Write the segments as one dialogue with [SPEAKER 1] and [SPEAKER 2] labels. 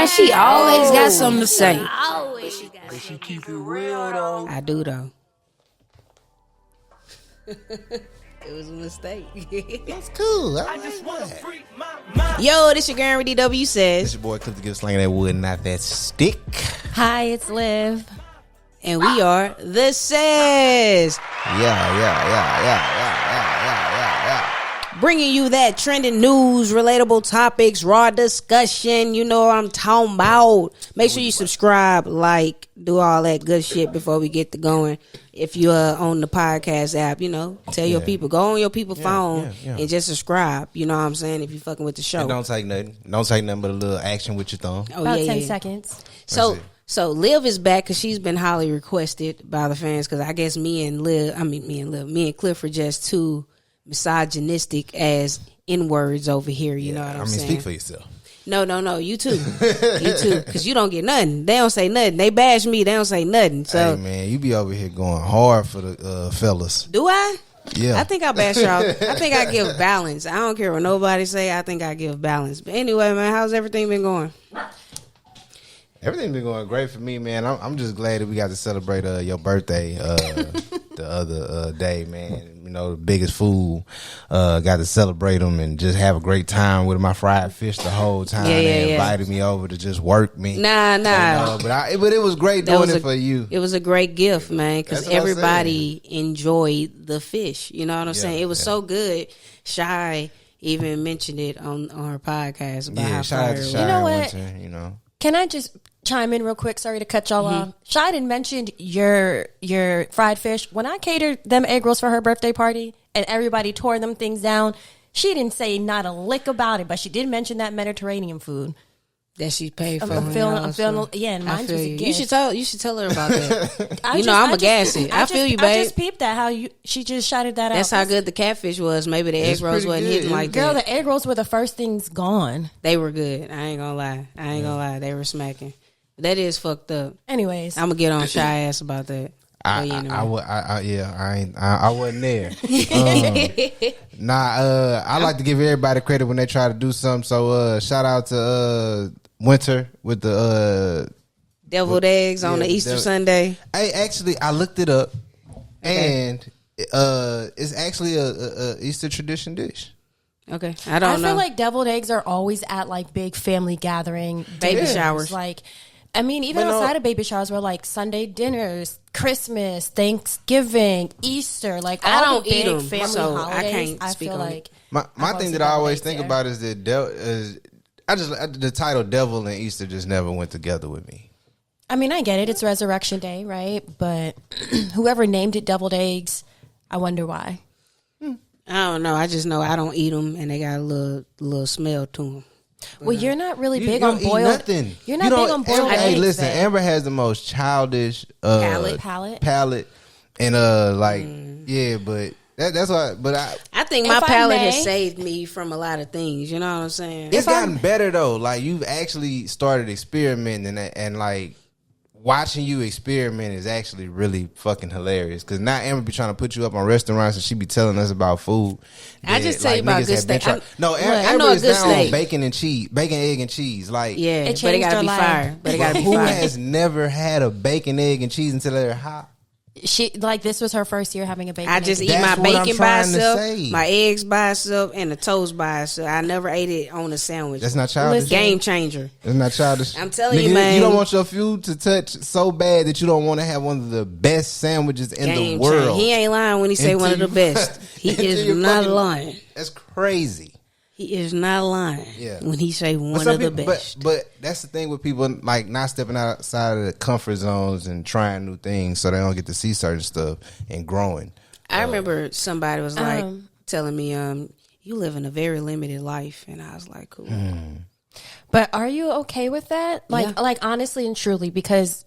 [SPEAKER 1] Man, she always got something to say.
[SPEAKER 2] But she keep it real though.
[SPEAKER 1] I do though. It was a mistake.
[SPEAKER 3] That's cool. I just want to freak my
[SPEAKER 1] Yo, this your girl DW says.
[SPEAKER 3] It's your boy Cliff to give slanging that wood, not that stick.
[SPEAKER 4] Hi, it's Liv.
[SPEAKER 1] And we are the Says.
[SPEAKER 3] Yeah.
[SPEAKER 1] Bringing you that trending news, relatable topics, raw discussion. You know what I'm talking about. Make sure you subscribe, like, do all that good shit before we get to going. If you're on the podcast app, you know, tell your people. Go on your people's phone and just subscribe. You know what I'm saying? If you fucking with the show.
[SPEAKER 3] And don't take nothing. Don't take nothing but a little action with your thumb.
[SPEAKER 1] Oh,
[SPEAKER 4] About 10 seconds.
[SPEAKER 1] So Liv is back because she's been highly requested by the fans because I guess me and Cliff are just too misogynistic as N-words over here. You know what I'm saying?
[SPEAKER 3] Speak for yourself.
[SPEAKER 1] No, you too. Because you don't get nothing. They don't say nothing. They bash me. They don't say nothing. So,
[SPEAKER 3] hey, man, you be over here going hard for the fellas.
[SPEAKER 1] Do I?
[SPEAKER 3] Yeah.
[SPEAKER 1] I think I bash y'all. I think I give balance. I don't care what nobody say. I think I give balance. But anyway, man, how's everything been going?
[SPEAKER 3] Everything's been going great for me, man. I'm just glad that we got to celebrate your birthday the other day, man. You know, the biggest fool. Got to celebrate them and just have a great time with my fried fish the whole time. They invited me over to just work me.
[SPEAKER 1] Nah.
[SPEAKER 3] But it was great doing it for you.
[SPEAKER 1] It was a great gift, man, because everybody enjoyed the fish. You know what I'm saying? It was so good. Shy even mentioned it on her podcast about how fire it was.
[SPEAKER 4] You know what?
[SPEAKER 3] You know.
[SPEAKER 4] Can I just chime in real quick? Sorry to cut y'all off. Shiden mentioned your fried fish. When I catered them egg rolls for her birthday party and everybody tore them things down, she didn't say not a lick about it, but she did mention that Mediterranean food
[SPEAKER 1] that she paid for.
[SPEAKER 4] I'm feeling, and mine was a gift.
[SPEAKER 1] You should tell her about that. I'm a gassy. I feel you, babe.
[SPEAKER 4] I just peeped that she just shouted that out.
[SPEAKER 1] That's how good the catfish was. Maybe the egg rolls wasn't hitting like that.
[SPEAKER 4] Girl, the egg rolls were the first things gone.
[SPEAKER 1] They were good. I ain't gonna lie. They were smacking. That is fucked up.
[SPEAKER 4] Anyways,
[SPEAKER 1] I'm gonna get on Shy ass about that.
[SPEAKER 3] I wasn't there. I like to give everybody credit when they try to do something. So shout out to Winter with the
[SPEAKER 1] deviled eggs on the Easter Sunday.
[SPEAKER 3] I looked it up, and it's actually a Easter tradition dish.
[SPEAKER 1] Okay, I don't know.
[SPEAKER 4] I feel like deviled eggs are always at like big family gathering,
[SPEAKER 1] baby showers.
[SPEAKER 4] Like, I mean, even outside of baby showers, we're like Sunday dinners, Christmas, Thanksgiving, Easter. Like,
[SPEAKER 1] I
[SPEAKER 4] all
[SPEAKER 1] don't
[SPEAKER 4] the big
[SPEAKER 1] eat them,
[SPEAKER 4] family
[SPEAKER 1] so
[SPEAKER 4] holidays.
[SPEAKER 1] I can't speak
[SPEAKER 4] feel
[SPEAKER 1] on
[SPEAKER 4] like
[SPEAKER 1] it.
[SPEAKER 3] My thing that I always think about is that the title devil and Easter just never went together with me.
[SPEAKER 4] I mean, I get it. It's Resurrection Day, right? But whoever named it deviled eggs, I wonder why.
[SPEAKER 1] I don't know. I just know I don't eat them, and they got a little smell to them.
[SPEAKER 4] Well, you're not really big on boiled. You're not big on boiled eggs.
[SPEAKER 3] Hey, listen, Amber has the most childish palate, and but that's why. But
[SPEAKER 1] I think my palate has saved me from a lot of things. You know what I'm saying?
[SPEAKER 3] It's gotten better though. Like, you've actually started experimenting, and like, watching you experiment is actually really fucking hilarious. Because now Amber be trying to put you up on restaurants and she be telling us about food.
[SPEAKER 1] I just tell you about good steak.
[SPEAKER 3] Amber is down on bacon, egg, and cheese. Like,
[SPEAKER 1] yeah, but it gotta be fire. But it gotta be
[SPEAKER 3] who
[SPEAKER 1] fire.
[SPEAKER 3] has never had a bacon, egg, and cheese until they're hot?
[SPEAKER 4] She this was her first year having a bacon.
[SPEAKER 1] I just eat my bacon by itself, my eggs by itself, and the toast by itself. I never ate it on a sandwich.
[SPEAKER 3] That's not childish.
[SPEAKER 1] Game changer.
[SPEAKER 3] It's not childish.
[SPEAKER 1] I'm telling you, man.
[SPEAKER 3] You don't want your food to touch so bad that you don't want to have one of the best sandwiches in the world.
[SPEAKER 1] He ain't lying when he say one of the best. He is not lying.
[SPEAKER 3] That's crazy.
[SPEAKER 1] He is not lying when he say one of the best.
[SPEAKER 3] But that's the thing with people, like, not stepping outside of the comfort zones and trying new things so they don't get to see certain stuff and growing.
[SPEAKER 1] I remember somebody was like telling me, you live in a very limited life. And I was like, cool.
[SPEAKER 4] But are you okay with that? Like honestly and truly, because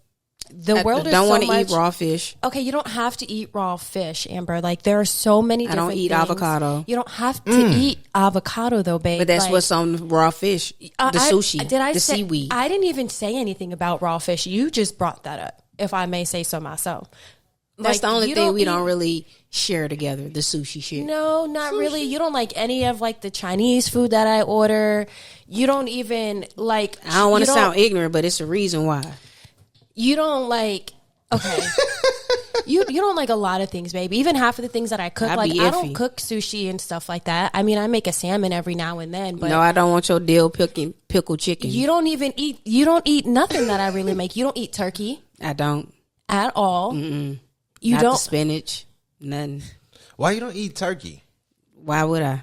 [SPEAKER 4] the world is
[SPEAKER 1] don't
[SPEAKER 4] want
[SPEAKER 1] to eat raw fish.
[SPEAKER 4] Okay, you don't have to eat raw fish, Amber. Like, there are so many different
[SPEAKER 1] I don't eat
[SPEAKER 4] things.
[SPEAKER 1] avocado.
[SPEAKER 4] You don't have to eat avocado though, babe.
[SPEAKER 1] But that's what's on raw fish. The sushi. The seaweed.
[SPEAKER 4] I didn't even say anything about raw fish. You just brought that up, if I may say so myself.
[SPEAKER 1] That's
[SPEAKER 4] Like,
[SPEAKER 1] the only
[SPEAKER 4] you
[SPEAKER 1] thing we
[SPEAKER 4] eat-
[SPEAKER 1] don't really share together, the sushi shit.
[SPEAKER 4] No, not really. You don't like any of like the Chinese food that I order. You don't even like.
[SPEAKER 1] I don't want
[SPEAKER 4] you
[SPEAKER 1] to sound ignorant, but it's a reason why.
[SPEAKER 4] You don't like. Okay. You don't like a lot of things, baby. Even half of the things that I cook,
[SPEAKER 1] I
[SPEAKER 4] like
[SPEAKER 1] be
[SPEAKER 4] I don't
[SPEAKER 1] iffy.
[SPEAKER 4] cook sushi and stuff like that. I mean, I make a salmon every now and then, but
[SPEAKER 1] No, I don't want your dill pickle chicken.
[SPEAKER 4] you don't even eat. You don't eat nothing that I really make. You don't eat turkey
[SPEAKER 1] I don't.
[SPEAKER 4] at all.
[SPEAKER 1] Mm-mm.
[SPEAKER 4] You
[SPEAKER 1] Not the
[SPEAKER 4] don't.
[SPEAKER 1] spinach. Nothing.
[SPEAKER 3] Why you don't eat turkey?
[SPEAKER 1] Why would I?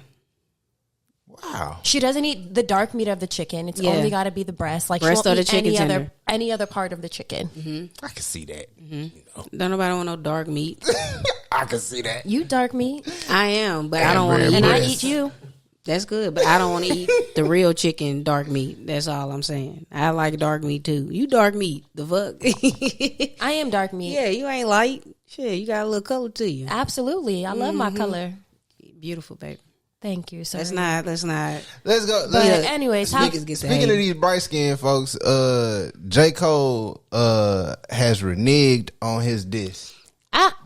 [SPEAKER 3] Wow.
[SPEAKER 4] She doesn't eat the dark meat of the chicken. It's
[SPEAKER 1] Yeah.
[SPEAKER 4] only got to be the breast. Like
[SPEAKER 1] Breast
[SPEAKER 4] she won't
[SPEAKER 1] or
[SPEAKER 4] eat
[SPEAKER 1] the chicken
[SPEAKER 4] any
[SPEAKER 1] tender.
[SPEAKER 4] any other part of the chicken.
[SPEAKER 3] I can see that.
[SPEAKER 1] Don't nobody want no dark meat.
[SPEAKER 3] I can see that.
[SPEAKER 4] You dark meat,
[SPEAKER 1] I am, but I don't want to
[SPEAKER 3] red
[SPEAKER 1] eat
[SPEAKER 4] and I
[SPEAKER 1] it.
[SPEAKER 4] eat you.
[SPEAKER 1] That's good, but I don't want to eat the real chicken dark meat. That's all I'm saying. I like dark meat too. You dark meat. The fuck?
[SPEAKER 4] I am dark meat.
[SPEAKER 1] Yeah, you ain't light. Shit, you got a little color to you.
[SPEAKER 4] Absolutely. I love my color.
[SPEAKER 1] Beautiful, baby.
[SPEAKER 4] Thank you. Sorry.
[SPEAKER 1] Let's not.
[SPEAKER 3] Let's go.
[SPEAKER 4] But
[SPEAKER 3] Let's-
[SPEAKER 4] anyways,
[SPEAKER 3] Speaking of these bright skinned folks, J. Cole has reneged on his diss.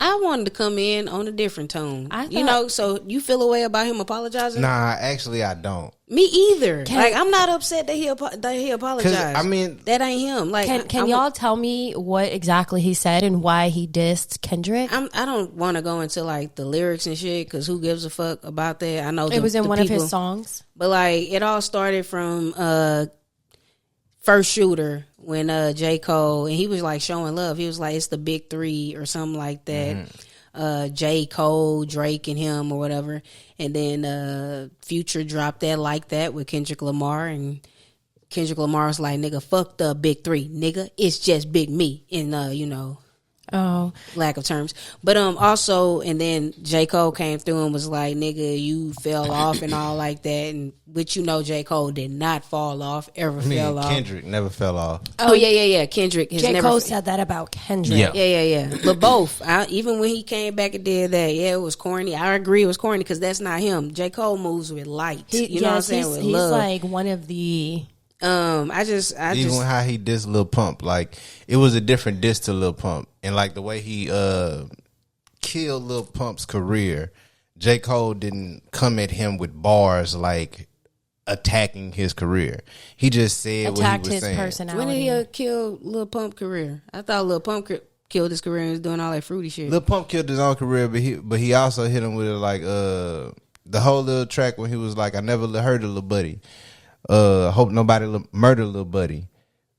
[SPEAKER 1] I wanted to come in on a different tone.
[SPEAKER 4] I
[SPEAKER 1] You
[SPEAKER 4] thought-
[SPEAKER 1] know, so you feel a way about him apologizing?
[SPEAKER 3] Nah, actually, I don't.
[SPEAKER 1] Me either.
[SPEAKER 4] Can-
[SPEAKER 1] like I'm not upset that he apologized.
[SPEAKER 3] I mean-
[SPEAKER 1] that ain't him. Like
[SPEAKER 4] can y'all tell me what exactly he said and why he dissed Kendrick?
[SPEAKER 1] I don't want to go into like the lyrics and shit because who gives a fuck about that? I know
[SPEAKER 4] It was in
[SPEAKER 1] the
[SPEAKER 4] one of
[SPEAKER 1] people,
[SPEAKER 4] his songs.
[SPEAKER 1] but like it all started from First Shooter when J. Cole and he was like showing love. He was like it's the big three or something like that. J. Cole, Drake, and him or whatever, and then Future dropped that like that with Kendrick Lamar, and Kendrick Lamar was like, "Nigga, fuck the big three, nigga. It's just big me." In you know,
[SPEAKER 4] Oh,
[SPEAKER 1] lack of terms, but also, and then J. Cole came through and was like, "Nigga, you fell off and all like that," and which you know J. Cole did not fall off, ever fell off.
[SPEAKER 3] Kendrick never fell off.
[SPEAKER 1] Oh yeah. Kendrick has
[SPEAKER 4] J.
[SPEAKER 1] never.
[SPEAKER 4] Cole said that about Kendrick.
[SPEAKER 3] Yeah.
[SPEAKER 1] Yeah. But both, even when he came back and did that, yeah, it was corny. I agree, it was corny because that's not him. J. Cole moves with light. You know what I'm saying? With
[SPEAKER 4] he's
[SPEAKER 1] love.
[SPEAKER 4] like one of the.
[SPEAKER 1] I just
[SPEAKER 3] Even how he dissed Lil Pump, like it was a different diss to Lil Pump, and like the way he killed Lil Pump's career, J. Cole didn't come at him with bars like attacking his career. He just said
[SPEAKER 4] Attacked
[SPEAKER 3] what he was
[SPEAKER 4] his
[SPEAKER 3] saying.
[SPEAKER 4] personality.
[SPEAKER 1] when did he kill Lil Pump career? I thought Lil Pump killed his career and was doing all that fruity shit.
[SPEAKER 3] Lil Pump killed his own career, but he also hit him with like the whole little track when he was like, "I never heard of Lil Buddy. Hope nobody murder Lil Buddy."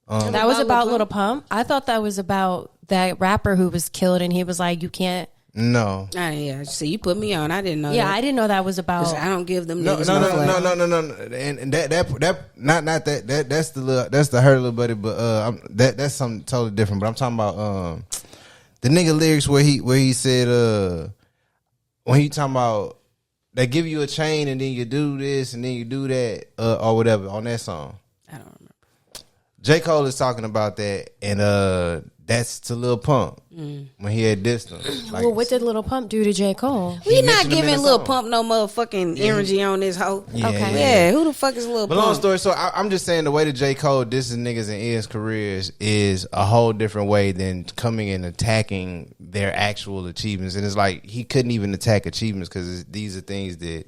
[SPEAKER 4] That was
[SPEAKER 1] About
[SPEAKER 4] about
[SPEAKER 1] Lil
[SPEAKER 4] Little Pump. I thought that was about that rapper who was killed, and he was like, "You can't."
[SPEAKER 3] No.
[SPEAKER 1] Yeah, see, you put me on. I didn't know.
[SPEAKER 4] Yeah,
[SPEAKER 1] that.
[SPEAKER 4] I didn't know that was
[SPEAKER 1] 'Cause
[SPEAKER 4] about.
[SPEAKER 1] I don't give them
[SPEAKER 3] No,
[SPEAKER 1] niggas
[SPEAKER 3] no,
[SPEAKER 1] flack.
[SPEAKER 3] and that not that that's the hurt Lil Buddy, but that's something totally different. But I'm talking about the nigga lyrics where he said when he talking about they give you a chain and then you do this and then you do that or whatever on that song.
[SPEAKER 1] I don't remember.
[SPEAKER 3] J. Cole is talking about that, and that's to Lil Pump when he had dissed him. Like,
[SPEAKER 4] Well, what did Little Pump do to J. Cole?
[SPEAKER 1] We not
[SPEAKER 3] mentioned him in
[SPEAKER 1] giving
[SPEAKER 3] the
[SPEAKER 1] Lil
[SPEAKER 3] song.
[SPEAKER 1] Pump no motherfucking energy on this hoe.
[SPEAKER 4] Okay.
[SPEAKER 1] Yeah, who the fuck is Lil
[SPEAKER 3] But
[SPEAKER 1] Pump?
[SPEAKER 3] long story, so I'm just saying the way that J. Cole disses niggas and ends careers is a whole different way than coming and attacking their actual achievements. And it's like he couldn't even attack achievements because these are things that,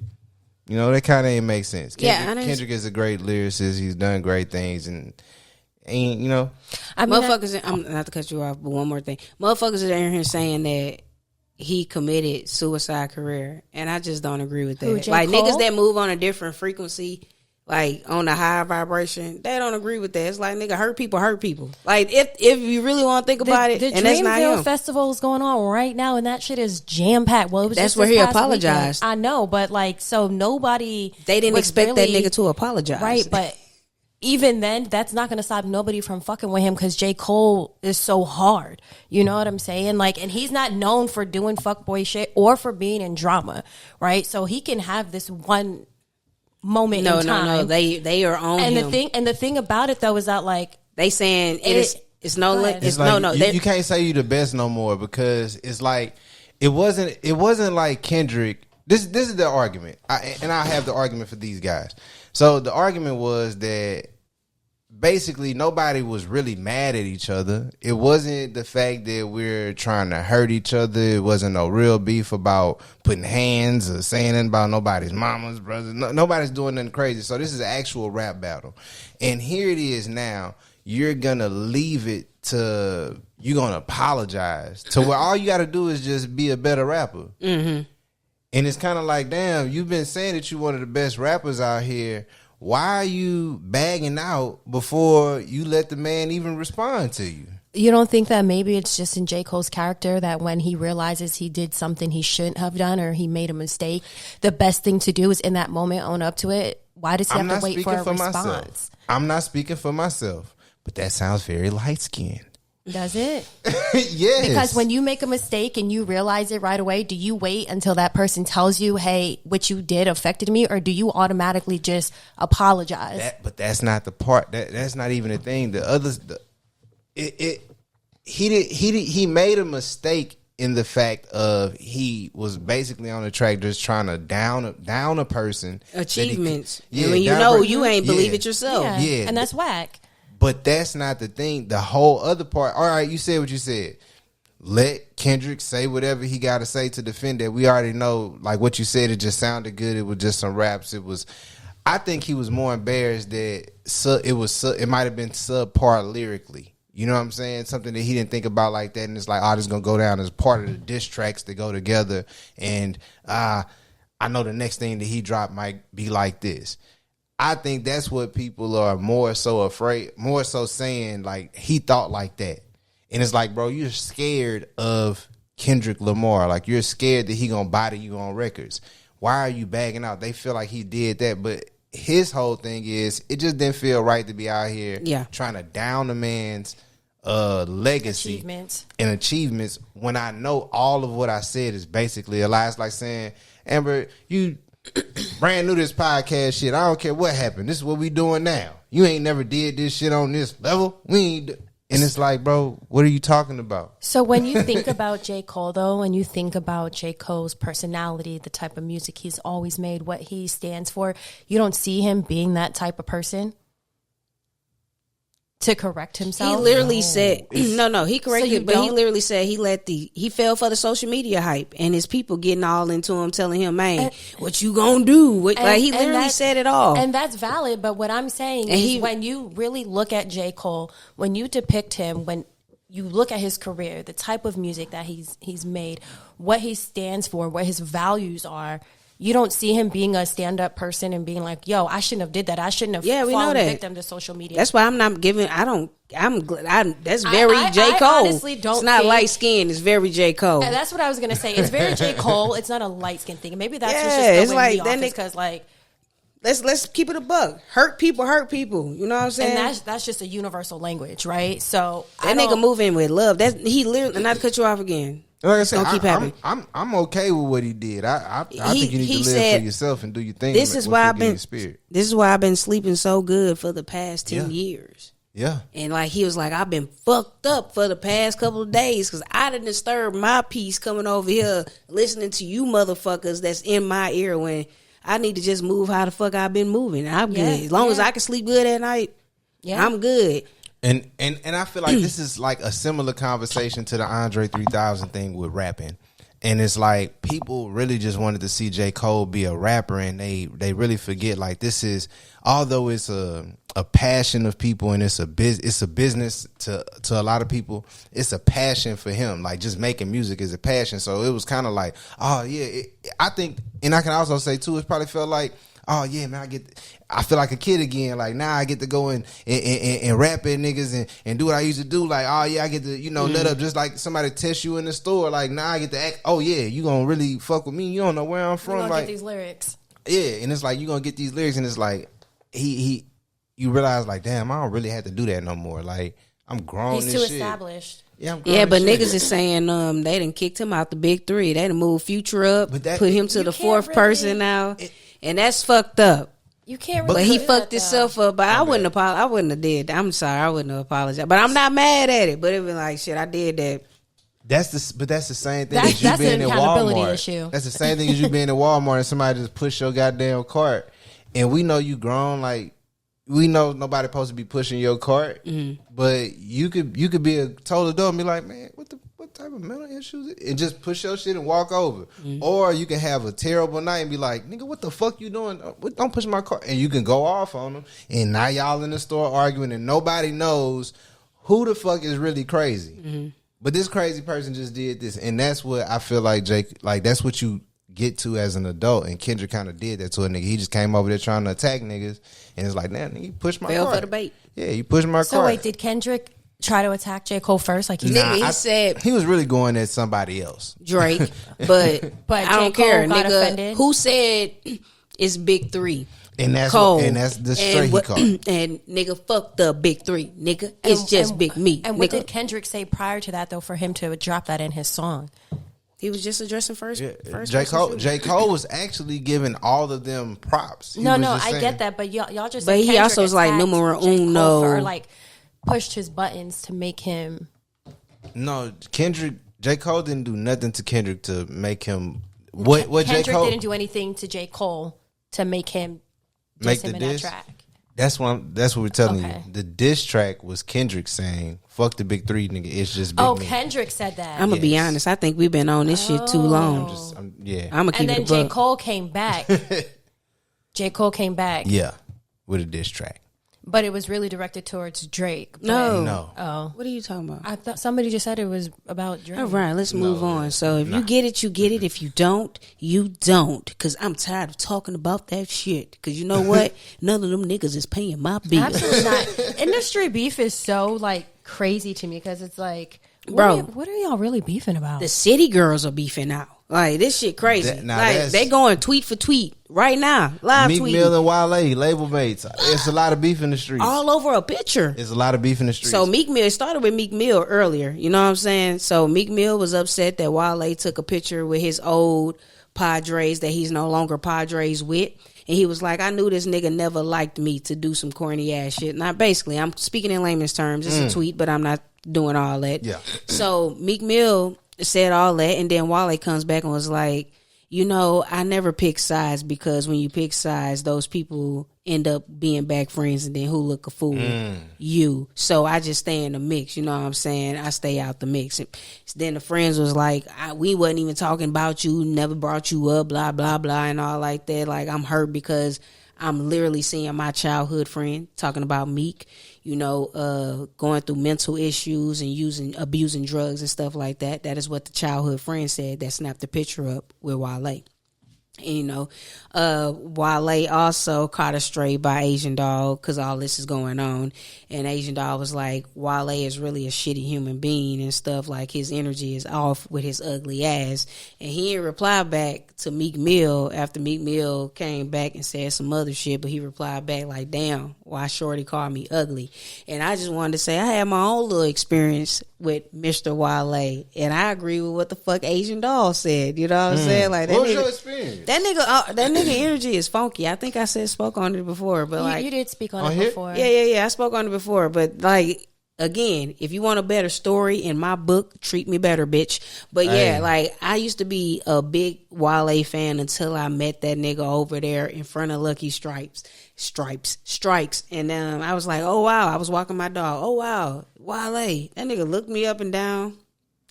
[SPEAKER 3] you know, that kind of ain't make sense. Kendrick is a great lyricist. He's done great things and you know.
[SPEAKER 4] I mean,
[SPEAKER 1] Motherfuckers, I'm not to cut you off, but one more thing. Motherfuckers are in here saying that he committed suicide career, and I just don't agree with that.
[SPEAKER 4] Who, J.
[SPEAKER 1] Like
[SPEAKER 4] Cole?
[SPEAKER 1] niggas that move on a different frequency, like on the high vibration, they don't agree with that. It's like nigga, hurt people. Like if you really want to think about it,
[SPEAKER 4] the
[SPEAKER 1] and that's not
[SPEAKER 4] Dreamville
[SPEAKER 1] him.
[SPEAKER 4] Festival is going on right now, and that shit is jam packed. Well, it was
[SPEAKER 1] That's
[SPEAKER 4] just
[SPEAKER 1] where
[SPEAKER 4] this
[SPEAKER 1] he
[SPEAKER 4] past
[SPEAKER 1] apologized.
[SPEAKER 4] weekend. I know, but like, so nobody.
[SPEAKER 1] They didn't
[SPEAKER 4] was
[SPEAKER 1] expect
[SPEAKER 4] really-
[SPEAKER 1] that nigga to apologize,
[SPEAKER 4] right? But even then, that's not going to stop nobody from fucking with him because J. Cole is so hard. You know what I'm saying? Like, and he's not known for doing fuckboy shit or for being in drama, right? So he can have this one moment in time.
[SPEAKER 1] No. They are on
[SPEAKER 4] and
[SPEAKER 1] him.
[SPEAKER 4] the thing about it though is that like
[SPEAKER 1] They saying it's no
[SPEAKER 4] Go ahead.
[SPEAKER 1] it's
[SPEAKER 3] like
[SPEAKER 1] no.
[SPEAKER 3] You can't say you the best no more because it's like it wasn't like Kendrick. This is the argument, and I have the argument for these guys. So the argument was that basically nobody was really mad at each other. It wasn't the fact that we're trying to hurt each other. It wasn't no real beef about putting hands or saying anything about nobody's mamas, brothers. Nobody's doing nothing crazy. So this is an actual rap battle. And here it is now. You're going to leave it to, you're going to apologize to where all you got to do is just be a better rapper. Mm-hmm. And it's kind of like, damn, you've been saying that you're one of the best rappers out here. Why are you bagging out before you let the man even respond to you?
[SPEAKER 4] You don't think that maybe it's just in J. Cole's character that when he realizes he did something he shouldn't have done or he made a mistake, the best thing to do is in that moment own up to it? Why does he have to wait for a response?
[SPEAKER 3] I'm not speaking for myself, but that sounds very light-skinned.
[SPEAKER 4] Does it?
[SPEAKER 3] Yes.
[SPEAKER 4] Because when you make a mistake and you realize it right away, do you wait until that person tells you, hey, what you did affected me? Or do you automatically just apologize?
[SPEAKER 3] But that's not the part. That's not even the thing. The others, he made a mistake in the fact of he was basically on the track just trying to down a person.
[SPEAKER 1] Achievements.
[SPEAKER 3] Yeah,
[SPEAKER 1] when you ain't believe it yourself.
[SPEAKER 3] Yeah.
[SPEAKER 4] And that's whack.
[SPEAKER 3] But that's not the thing. The whole other part. All right, you said what you said. Let Kendrick say whatever he got to say to defend that. We already know, like what you said, it just sounded good. It was just some raps. I think he was more embarrassed that it might have been subpar lyrically. You know what I'm saying? Something that he didn't think about like that. And it's like, oh, this is going to go down as part of the diss tracks that go together. And I know the next thing that he dropped might be like this. I think that's what people are more so saying, like, he thought like that. And it's like, bro, you're scared of Kendrick Lamar. Like, you're scared that he gonna body you on records. Why are you bagging out? They feel like he did that. But his whole thing is, it just didn't feel right to be out here trying to down a man's legacy and achievements when I know all of what I said is basically a lie. It's like saying, Amber, you brand new this podcast shit. I don't care what happened. This is what we doing now. You ain't never did this shit on this level. And it's like, bro, what are you talking about?
[SPEAKER 4] So when you think about J. Cole, though, and you think about J. Cole's personality, the type of music he's always made, what he stands for, you don't see him being that type of person to correct himself.
[SPEAKER 1] He literally said, no, he corrected, but he literally said he fell for the social media hype and his people getting all into him, telling him, man, what you gonna do? Like, he literally said it all.
[SPEAKER 4] And that's valid, but what I'm saying is when you really look at J. Cole, when you depict him, when you look at his career, the type of music that he's made, what he stands for, what his values are, you don't see him being a stand-up person and being like, yo, I shouldn't have did that. I shouldn't have fallen victim to social media.
[SPEAKER 1] That's why I'm not giving, that's very J. Cole.
[SPEAKER 4] I honestly don't
[SPEAKER 1] It's not light skin, it's very J. Cole.
[SPEAKER 4] And that's what I was going to say. It's very J. Cole. It's not a light skin thing. Maybe that's what's
[SPEAKER 1] it's
[SPEAKER 4] just
[SPEAKER 1] like,
[SPEAKER 4] me off, because like,
[SPEAKER 1] let's keep it a buck. Hurt people. You know what I'm saying?
[SPEAKER 4] And that's just a universal language, right? So
[SPEAKER 1] that nigga moving with love. He literally, not to cut you off again.
[SPEAKER 3] Like I said,
[SPEAKER 1] keep happening.
[SPEAKER 3] I'm okay with what he did. I think you need to live for yourself and do your thing.
[SPEAKER 1] This is why I've been sleeping so good for the past 10 years.
[SPEAKER 3] Yeah.
[SPEAKER 1] And like he was like, I've been fucked up for the past couple of days because I didn't disturb my peace coming over here listening to you motherfuckers that's in my ear when I need to just move how the fuck I've been moving. I'm good. As long as I can sleep good at night, I'm good.
[SPEAKER 3] And I feel like this is like a similar conversation to the Andre 3000 thing with rapping. And it's like people really just wanted to see J. Cole be a rapper, and they really forget, like, this is, although it's a passion of people and it's a business to a lot of people, it's a passion for him. Like, just making music is a passion. So it was kind of like, oh yeah, I think, and I can also say too, it probably felt like, oh yeah, man, I feel like a kid again. Like, now I get to go and rap at niggas and do what I used to do. Like, oh yeah, I get to, let up, just like somebody test you in the store. Like, now I get to act, oh yeah, you gonna really fuck with me. You don't know where I'm from.
[SPEAKER 4] You gonna
[SPEAKER 3] like,
[SPEAKER 4] get these lyrics.
[SPEAKER 3] Yeah, and it's like, you gonna get these lyrics, and it's like, you realize, like, damn, I don't really have to do that no more. Like, I'm grown.
[SPEAKER 4] He's too established.
[SPEAKER 3] Yeah,
[SPEAKER 1] but niggas is saying they done kicked him out the big three. They done moved Future up, put him to the fourth person now. And that's fucked up.
[SPEAKER 4] You can't really.
[SPEAKER 1] But he fucked himself up. But I wouldn't have did. I'm sorry, I wouldn't have apologized. But I'm not mad at it. But it was like, shit, I did that.
[SPEAKER 3] That's the same thing as you being in Walmart.
[SPEAKER 4] Issue.
[SPEAKER 3] That's the same thing as you being in Walmart and somebody just push your goddamn cart. And we know you grown. Like, we know nobody supposed to be pushing your cart, but you could be a total adult and be like, man, what type of mental issues? And just push your shit and walk over. Or you can have a terrible night and be like, nigga, what the fuck you doing? Don't push my cart. And you can go off on them. And now y'all in the store arguing and nobody knows who the fuck is really crazy. But this crazy person just did this. And that's what I feel like, Jake, like that's what you get to as an adult. And Kendrick kind of did that to a nigga. He just came over there trying to attack niggas. And it's like, man, you pushed my cart.
[SPEAKER 1] Fell for the bait.
[SPEAKER 3] Yeah, you pushed my cart.
[SPEAKER 4] So wait, did Kendrick try to attack J. Cole first? Like
[SPEAKER 1] He said
[SPEAKER 3] he was really going at somebody else.
[SPEAKER 1] Drake, but I don't
[SPEAKER 4] J. Cole
[SPEAKER 1] care,
[SPEAKER 4] got
[SPEAKER 1] nigga.
[SPEAKER 4] offended?
[SPEAKER 1] Who said it's Big Three?
[SPEAKER 3] And that's
[SPEAKER 1] Cole.
[SPEAKER 3] and that's the straight he called.
[SPEAKER 1] And nigga, fuck the Big Three, nigga. It's just Big Me.
[SPEAKER 4] And
[SPEAKER 1] nigga.
[SPEAKER 4] what did Kendrick say prior to that, though, for him to drop that in his song?
[SPEAKER 1] He was just addressing first.
[SPEAKER 3] J. Cole was actually giving all of them props.
[SPEAKER 4] No, I get that, but y'all just.
[SPEAKER 1] But
[SPEAKER 4] said
[SPEAKER 1] he
[SPEAKER 4] Kendrick
[SPEAKER 1] also was like
[SPEAKER 4] attacked
[SPEAKER 1] numero
[SPEAKER 4] J. Cole
[SPEAKER 1] uno.
[SPEAKER 4] or like pushed his buttons to make him.
[SPEAKER 3] No, J. Cole didn't do nothing to Kendrick to make him. What
[SPEAKER 4] Kendrick
[SPEAKER 3] J. Cole
[SPEAKER 4] didn't do anything to J. Cole to make him
[SPEAKER 3] make
[SPEAKER 4] him
[SPEAKER 3] the
[SPEAKER 4] in that
[SPEAKER 3] diss?
[SPEAKER 4] track.
[SPEAKER 3] That's what we're telling
[SPEAKER 4] Okay.
[SPEAKER 3] you. The diss track was Kendrick saying, "Fuck the Big Three, nigga. It's just Big Me."
[SPEAKER 4] Kendrick said that.
[SPEAKER 1] I'm gonna be honest. I think we've been on this shit too long.
[SPEAKER 3] Yeah.
[SPEAKER 1] I'm gonna keep
[SPEAKER 4] and
[SPEAKER 1] it
[SPEAKER 4] then
[SPEAKER 1] a
[SPEAKER 4] J.
[SPEAKER 1] buck.
[SPEAKER 4] Cole came back. J. Cole came back.
[SPEAKER 3] Yeah, with a diss track.
[SPEAKER 4] But it was really directed towards Drake. But-
[SPEAKER 3] No.
[SPEAKER 4] Oh.
[SPEAKER 1] What are you talking about?
[SPEAKER 4] I thought somebody just said it was about Drake.
[SPEAKER 1] All right, let's move on. So if you get it, you get it. If you don't, you don't. Because I'm tired of talking about that shit. Because you know what? None of them niggas is paying my bills.
[SPEAKER 4] Absolutely not. Industry beef is so like crazy to me because it's like,
[SPEAKER 1] Bro.
[SPEAKER 4] what are y'all really beefing about?
[SPEAKER 1] The city girls are beefing out. Like, this shit crazy.
[SPEAKER 3] Now
[SPEAKER 1] like,
[SPEAKER 3] that's-
[SPEAKER 1] they going tweet for tweet right now. Live
[SPEAKER 3] Meek
[SPEAKER 1] tweeting.
[SPEAKER 3] Mill and Wale, label mates. It's a lot of beef in the streets.
[SPEAKER 1] All over a picture.
[SPEAKER 3] It's a lot of beef in the streets.
[SPEAKER 1] So Meek Mill, it started with Meek Mill earlier. You know what I'm saying? So Meek Mill was upset that Wale took a picture with his old Padres that he's no longer Padres with. And he was like, I knew this nigga never liked me to do some corny ass shit. Now, basically, I'm speaking in layman's terms. It's a tweet, but I'm not doing all that.
[SPEAKER 3] Yeah.
[SPEAKER 1] So Meek Mill said all that. And then Wale comes back and was like, you know, I never pick sides because when you pick sides, those people end up being back friends, and then who look a fool? You. So I just stay in the mix. You know what I'm saying? I stay out the mix. And then the friends was like, we wasn't even talking about you, never brought you up, blah, blah, blah, and all like that. Like, I'm hurt because I'm literally seeing my childhood friend talking about Meek, you know, going through mental issues and abusing drugs and stuff like that. That is what the childhood friend said that snapped the picture up with Wale. And, you know, Wale also caught a stray by Asian Dog because all this is going on. And Asian Dog was like, Wale is really a shitty human being and stuff. Like, his energy is off with his ugly ass. And he didn't reply back to Meek Mill after Meek Mill came back and said some other shit. But he replied back like, damn, why Shorty called me ugly? And I just wanted to say I had my own little experience with Mr. Wale. And I agree with what the fuck Asian Dog said. You know what I'm saying? Like, that
[SPEAKER 3] what was
[SPEAKER 1] nigga,
[SPEAKER 3] your experience?
[SPEAKER 1] that nigga energy is funky. I think I spoke on it before, but like
[SPEAKER 4] you did speak on
[SPEAKER 3] On
[SPEAKER 4] it
[SPEAKER 3] here?
[SPEAKER 4] before.
[SPEAKER 1] yeah, I spoke on it before, but like again, if you want a better story in my book, treat me better, bitch. But yeah,
[SPEAKER 3] Hey.
[SPEAKER 1] like I used to be a big Wale fan until I met that nigga over there in front of Lucky Strikes, and I was like, oh wow, I was walking my dog. Oh wow, Wale, that nigga looked me up and down.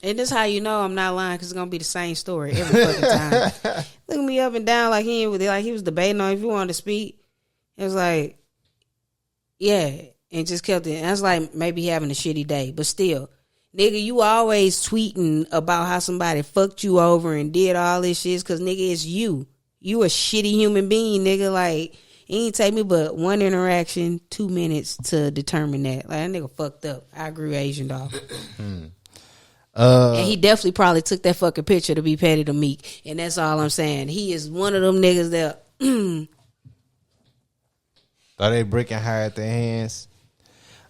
[SPEAKER 1] And this how you know I'm not lying because it's gonna be the same story every fucking time. Look me up and down like he was debating on if you wanted to speak. It was like, yeah, and just kept it. And I was like, maybe he having a shitty day, but still, nigga, you always tweeting about how somebody fucked you over and did all this shit because nigga, it's you. You a shitty human being, nigga. Like, it ain't take me but one interaction, 2 minutes to determine that. Like, that nigga fucked up. I agree with Asian Dog. And he definitely probably took that fucking picture to be petty to Meek. And that's all I'm saying. He is one of them niggas that
[SPEAKER 3] Are they breaking high at their hands?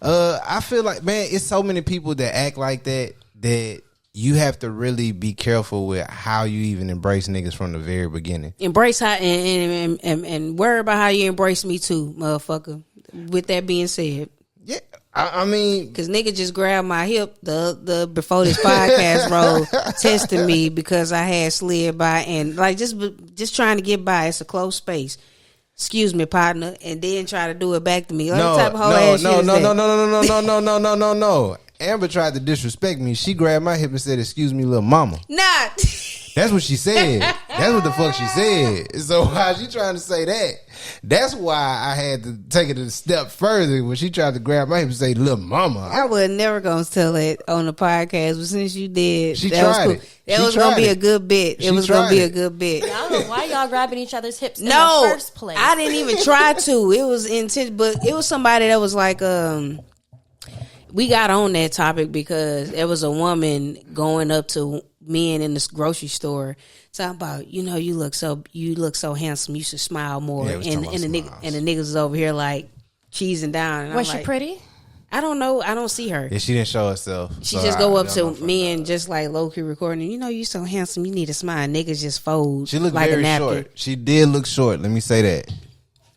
[SPEAKER 3] I feel like, man, it's so many people that act like that you have to really be careful with how you even embrace niggas from the very beginning.
[SPEAKER 1] embrace how and worry about how you embrace me too, motherfucker. With that being said.
[SPEAKER 3] Yeah, I mean,
[SPEAKER 1] Cause nigga just grabbed my hip the before this podcast roll, testing me because I had slid by and like just trying to get by. It's a closed space. excuse me, partner, and then try to do it back to me. Like,
[SPEAKER 3] No,
[SPEAKER 1] what type of hoe ass shit is that?
[SPEAKER 3] no. Amber tried to disrespect me. She grabbed my hip and said, "Excuse me, little mama."
[SPEAKER 1] Nah.
[SPEAKER 3] That's what she said. That's what the fuck she said. So why she trying to say that? That's why I had to take it a step further when she tried to grab my hip and say, "Little mama."
[SPEAKER 1] I was never gonna tell it on the podcast, but since you did,
[SPEAKER 3] She
[SPEAKER 1] that
[SPEAKER 3] tried
[SPEAKER 1] was
[SPEAKER 3] it.
[SPEAKER 1] That
[SPEAKER 3] She
[SPEAKER 1] was gonna
[SPEAKER 3] tried
[SPEAKER 1] be
[SPEAKER 3] it.
[SPEAKER 1] a good bit.
[SPEAKER 3] She
[SPEAKER 1] It was gonna
[SPEAKER 3] tried
[SPEAKER 1] be
[SPEAKER 3] it.
[SPEAKER 1] a good bit.
[SPEAKER 4] I don't know why y'all grabbing each other's hips in
[SPEAKER 1] No,
[SPEAKER 4] the first place.
[SPEAKER 1] I didn't even try to. It was intense, but it was somebody that was like, we got on that topic because there was a woman going up to men in this grocery store talking about, you look so handsome, you should smile more.
[SPEAKER 3] Yeah, it was
[SPEAKER 1] and
[SPEAKER 3] talking
[SPEAKER 1] the
[SPEAKER 3] about
[SPEAKER 1] niggas is over here like cheesing down. And
[SPEAKER 4] Was
[SPEAKER 1] I'm
[SPEAKER 4] she
[SPEAKER 1] like,
[SPEAKER 4] pretty?
[SPEAKER 1] I don't know. I don't see her.
[SPEAKER 3] Yeah, she didn't show herself.
[SPEAKER 1] She
[SPEAKER 3] so
[SPEAKER 1] just
[SPEAKER 3] I
[SPEAKER 1] go up
[SPEAKER 3] don't
[SPEAKER 1] to
[SPEAKER 3] know for
[SPEAKER 1] men
[SPEAKER 3] that.
[SPEAKER 1] just like low key recording. You so handsome. You need to smile. Niggas just fold.
[SPEAKER 3] She looked
[SPEAKER 1] like a
[SPEAKER 3] very
[SPEAKER 1] napkin.
[SPEAKER 3] short. She did look short. Let me say that.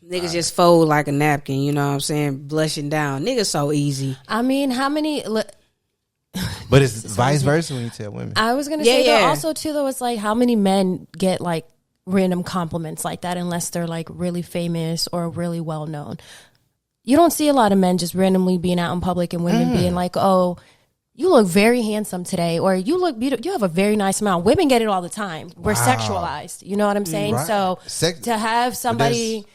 [SPEAKER 1] Niggas just fold like a napkin. You know what I'm saying? Blushing down. Niggas so easy.
[SPEAKER 4] I mean, how many?
[SPEAKER 3] But it's vice versa when you tell women.
[SPEAKER 4] I was gonna
[SPEAKER 1] Yeah,
[SPEAKER 4] say
[SPEAKER 1] yeah.
[SPEAKER 4] though, also too though, it's like how many men get like random compliments like that unless they're like really famous or really well known. You don't see a lot of men just randomly being out in public and women being like, "Oh, you look very handsome today," or "You look beautiful. You have a very nice smile." Women get it all the time. We're sexualized. You know what I'm saying?
[SPEAKER 3] Right.
[SPEAKER 4] So
[SPEAKER 3] To
[SPEAKER 4] have somebody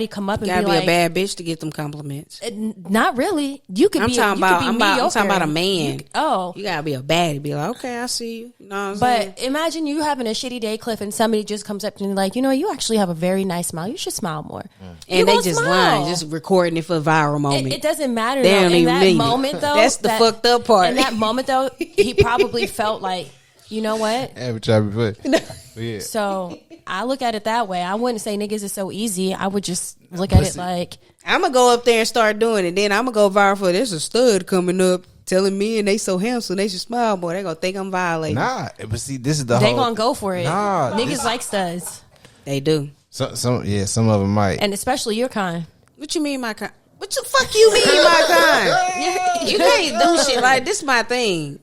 [SPEAKER 4] come up and
[SPEAKER 1] Gotta
[SPEAKER 4] be
[SPEAKER 1] be
[SPEAKER 4] like,
[SPEAKER 1] a bad bitch to get them compliments.
[SPEAKER 4] "Not really. You could
[SPEAKER 1] I'm
[SPEAKER 4] be.
[SPEAKER 1] talking
[SPEAKER 4] you
[SPEAKER 1] about.
[SPEAKER 4] could be
[SPEAKER 1] I'm
[SPEAKER 4] mediocre.
[SPEAKER 1] talking about a man.
[SPEAKER 4] You
[SPEAKER 1] You gotta be a baddie. Be like, okay, I see you. You know what I'm saying?
[SPEAKER 4] But imagine you having a shitty day, Cliff, and somebody just comes up to you like, you actually have a very nice smile. You should smile more.
[SPEAKER 1] And
[SPEAKER 4] You
[SPEAKER 1] they
[SPEAKER 4] gonna
[SPEAKER 1] just
[SPEAKER 4] smile.
[SPEAKER 1] lying, just recording it for a viral moment.
[SPEAKER 4] It doesn't matter
[SPEAKER 1] They
[SPEAKER 4] though.
[SPEAKER 1] don't
[SPEAKER 4] In
[SPEAKER 1] even
[SPEAKER 4] that
[SPEAKER 1] mean it.
[SPEAKER 4] moment though,
[SPEAKER 1] That's the fucked up part.
[SPEAKER 4] In that moment though, he probably felt like, you know what?
[SPEAKER 3] Amber tried to be funny. But yeah.
[SPEAKER 4] So I look at it that way. I wouldn't say niggas is so easy. I would just look at it like,
[SPEAKER 1] I'm gonna go up there and start doing it. Then I'm gonna go viral for there's a stud coming up telling me and they so handsome they should smile more. They gonna think I'm violating.
[SPEAKER 3] Nah, but see, this is the
[SPEAKER 4] they
[SPEAKER 3] whole.
[SPEAKER 4] gonna go for it.
[SPEAKER 3] Nah,
[SPEAKER 4] Niggas like studs.
[SPEAKER 1] They do.
[SPEAKER 3] some of them might.
[SPEAKER 4] And especially your kind.
[SPEAKER 1] What you mean my kind? What the fuck you mean my kind? You can't do shit like this. My thing.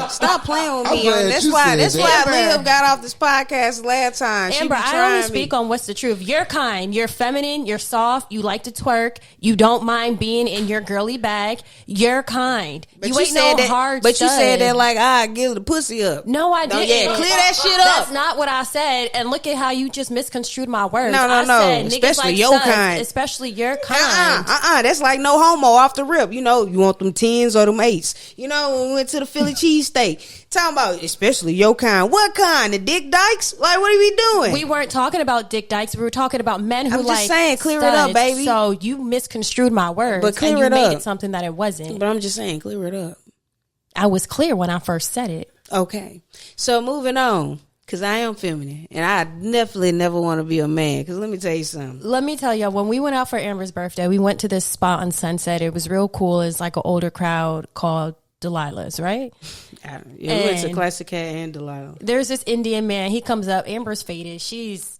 [SPEAKER 1] Stop playing with
[SPEAKER 3] I'm
[SPEAKER 1] me.
[SPEAKER 3] glad
[SPEAKER 1] That's
[SPEAKER 3] you
[SPEAKER 1] why.
[SPEAKER 3] said
[SPEAKER 1] That's
[SPEAKER 3] that.
[SPEAKER 1] why
[SPEAKER 4] Amber.
[SPEAKER 1] Liv got off this podcast last time. She
[SPEAKER 4] Amber,
[SPEAKER 1] be
[SPEAKER 4] I
[SPEAKER 1] trying
[SPEAKER 4] only
[SPEAKER 1] me.
[SPEAKER 4] speak on what's the truth. You're kind. You're feminine. You're soft. You like to twerk. You don't mind being in your girly bag. You're kind.
[SPEAKER 1] But
[SPEAKER 4] you ain't
[SPEAKER 1] said
[SPEAKER 4] no
[SPEAKER 1] that,
[SPEAKER 4] hard
[SPEAKER 1] But you
[SPEAKER 4] stud.
[SPEAKER 1] said that like I give the pussy up.
[SPEAKER 4] No, I
[SPEAKER 1] No,
[SPEAKER 4] didn't.
[SPEAKER 1] yeah, clear that shit
[SPEAKER 4] That's
[SPEAKER 1] up.
[SPEAKER 4] not what I said. And look at how you just misconstrued my words.
[SPEAKER 1] No,
[SPEAKER 4] I said, niggas
[SPEAKER 1] especially
[SPEAKER 4] like
[SPEAKER 1] your
[SPEAKER 4] studs,
[SPEAKER 1] kind.
[SPEAKER 4] especially your kind.
[SPEAKER 1] That's like no homo off the rip. You want them 10s or them 8s. When we went to the Philly cheesesteak. Talking about especially your kind. What kind? The Dick Dykes? Like, what are we doing?
[SPEAKER 4] We weren't talking about dick dykes. We were talking about men who
[SPEAKER 1] I'm
[SPEAKER 4] like
[SPEAKER 1] just saying, clear it
[SPEAKER 4] studs.
[SPEAKER 1] up, baby.
[SPEAKER 4] So you misconstrued my words,
[SPEAKER 1] But clear
[SPEAKER 4] and you
[SPEAKER 1] it
[SPEAKER 4] made
[SPEAKER 1] up.
[SPEAKER 4] it something that it wasn't.
[SPEAKER 1] But I'm just saying, clear it up.
[SPEAKER 4] I was clear when I first said it.
[SPEAKER 1] Okay. So moving on. Because I am feminine. And I definitely never want to be a man. Because let me tell you something.
[SPEAKER 4] Let me tell you, when we went out for Amber's birthday, we went to this spot on Sunset. It was real cool. It's like an older crowd called Delilah's, right?
[SPEAKER 1] We went to Classic Cat and Delilah.
[SPEAKER 4] There's this Indian man. He comes up. Amber's faded. She's